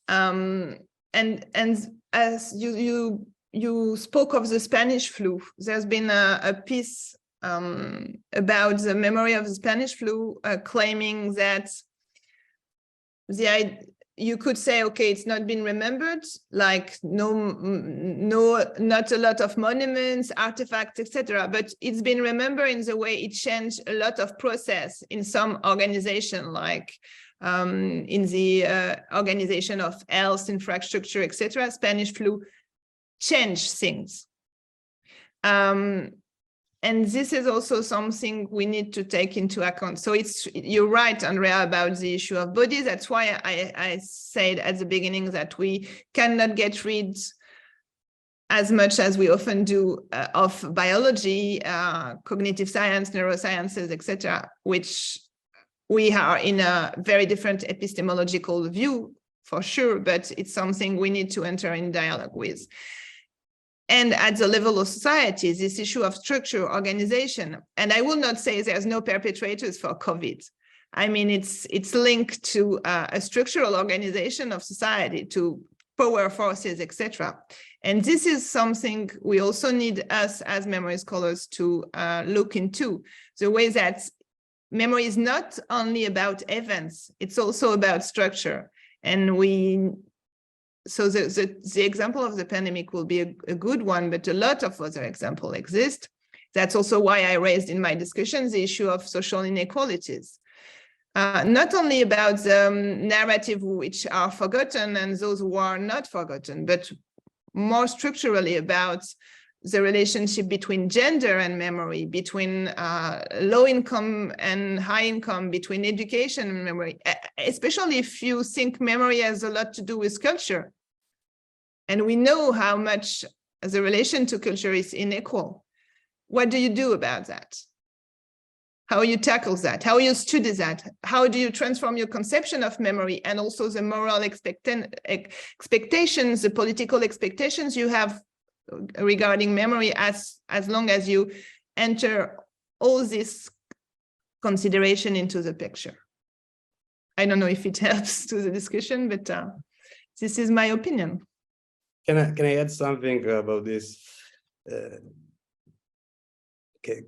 and as you spoke of the Spanish flu, there's been a piece about the memory of the Spanish flu, claiming that you could say, okay, it's not been remembered, like not a lot of monuments, artifacts, etc. But it's been remembered in the way it changed a lot of process in some organization, like in the organization of health, infrastructure, etc. Spanish flu changed things. And this is also something we need to take into account. So you're right, Andrea, about the issue of body. That's why I said at the beginning that we cannot get rid as much as we often do of biology, cognitive science, neurosciences, etc., which we are in a very different epistemological view for sure, but it's something we need to enter in dialogue with. And at the level of society, this issue of structure, organization, and I will not say there's no perpetrators for COVID. I mean, it's linked to a structural organization of society, to power forces, etc. And this is something we also need us as memory scholars to look into, the way that memory is not only about events, it's also about structure. And so the example of the pandemic will be a good one, but a lot of other examples exist. That's also why I raised in my discussion the issue of social inequalities. Not only about the narrative which are forgotten and those who are not forgotten, but more structurally about the relationship between gender and memory, between low income and high income, between education and memory, especially if you think memory has a lot to do with culture. And we know how much the relation to culture is unequal. What do you do about that? How you tackle that? How you study that? How do you transform your conception of memory and also the moral expectations, the political expectations you have regarding memory, as long as you enter all this consideration into the picture? I don't know if it helps to the discussion, but this is my opinion. Can I add something about this?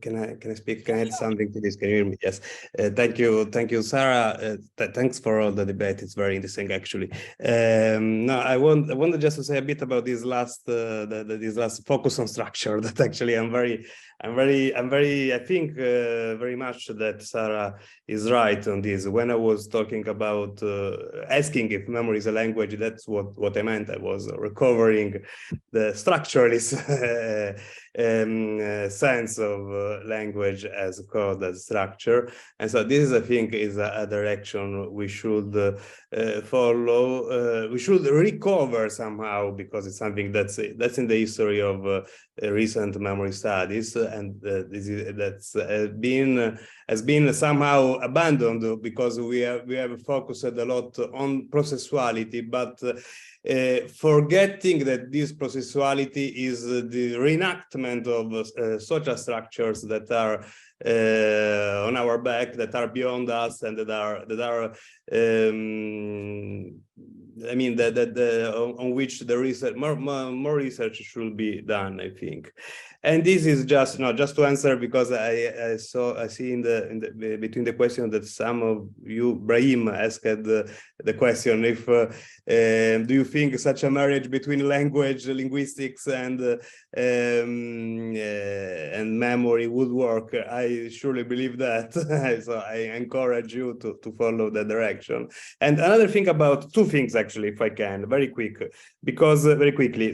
Can I speak? Can I add something to this? Can you hear me? Yes. Thank you, Sarah. Thanks for all the debate. It's very interesting, actually. No, I wanted just to say a bit about this last focus on structure. That actually I think very much that Sarah is right on this. When I was talking about asking if memory is a language, that's what I meant. I was recovering the structuralist sense of language as code, as structure. And so this, I think, is a direction we should follow. We should recover somehow, because it's something that's in the history of recent memory studies, and has been somehow abandoned because we have focused a lot on processuality, but forgetting that this processuality is the reenactment of social structures that are on our back, that are beyond us, and that are I mean, on which the research, more research should be done, I think. And this is just to answer, because I see in the between the question that some of you, Brahim, asked the question, if do you think such a marriage between language, linguistics, and memory would work? I surely believe that. So I encourage you to follow that direction. And another thing about two things, actually, if I can, very quickly.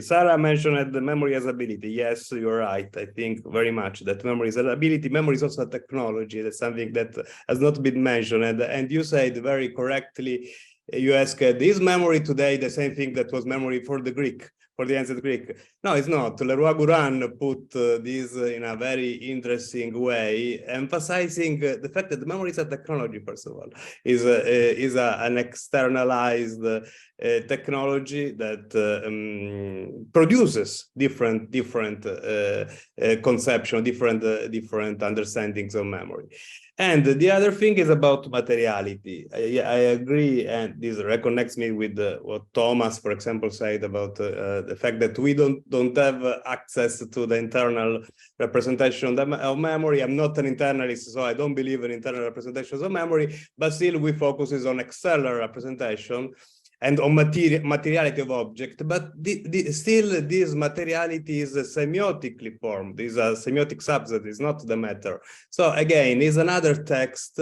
Sarah mentioned the memory as ability. Yes, you're right. I think very much that memory is an ability. Memory is also a technology. That's something that has not been mentioned. And you said very correctly, you asked, is memory today the same thing that was memory for the Greek? For the ancient Greek? No, it's not. Leroy-Gourhan put this in a very interesting way, emphasizing the fact that the memory is a technology, first of all, is an externalized technology that produces different conception, different understandings of memory. And the other thing is about materiality. I agree, and this reconnects me with what Thomas, for example, said about the fact that we don't have access to the internal representation of memory. I'm not an internalist, so I don't believe in internal representations of memory, but still we focus on external representation and on materiality of object, but still this materiality is semiotically formed. Is a semiotic subset, is not the matter. So again, is another text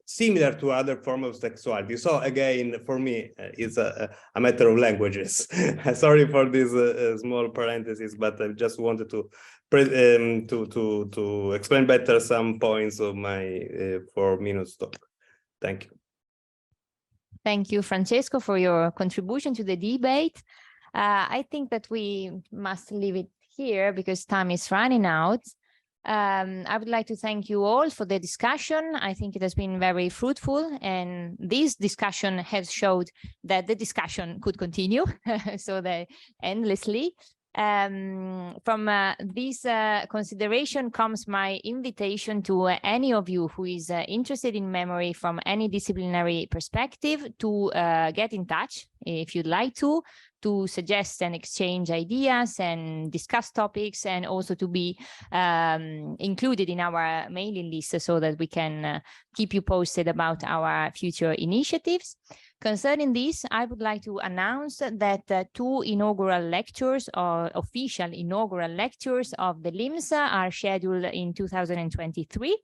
similar to other forms of sexuality. So again, for me, it's a matter of languages. Sorry for this small parenthesis, but I just wanted to explain better some points of my 4 minutes talk. Thank you. Thank you, Francesco, for your contribution to the debate. I think that we must leave it here because time is running out. I would like to thank you all for the discussion. I think it has been very fruitful, and this discussion has showed that the discussion could continue so that endlessly. From this consideration comes my invitation to any of you who is interested in memory from any disciplinary perspective to get in touch if you'd like to suggest and exchange ideas and discuss topics, and also to be included in our mailing list so that we can keep you posted about our future initiatives. Concerning this, I would like to announce that 2 inaugural lectures, or official inaugural lectures of the LIMS, are scheduled in 2023.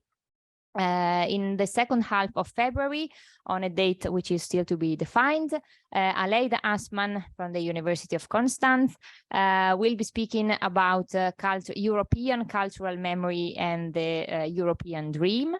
In the second half of February, on a date which is still to be defined, Aleida Assmann from the University of Constance will be speaking about European cultural memory and the European dream.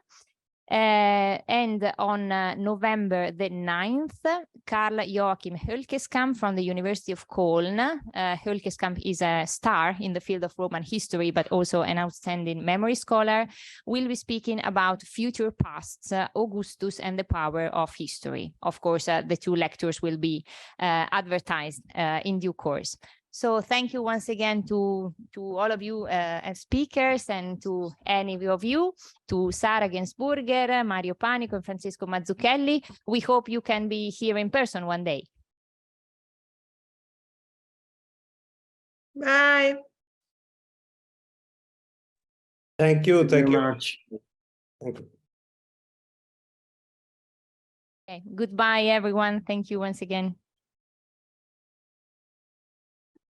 And on November the 9th, Carl Joachim Hölkeskamp from the University of Cologne. Hölkeskamp is a star in the field of Roman history, but also an outstanding memory scholar, will be speaking about future pasts, Augustus and the power of history. Of course, the 2 lectures will be advertised in due course. So thank you once again to all of you as speakers, and to any of you, to Sara Gensburger, Mario Panico, and Francesco Mazzucchelli. We hope you can be here in person one day. Bye. Thank you. Thank you very much. Thank you. Okay. Goodbye, everyone. Thank you once again.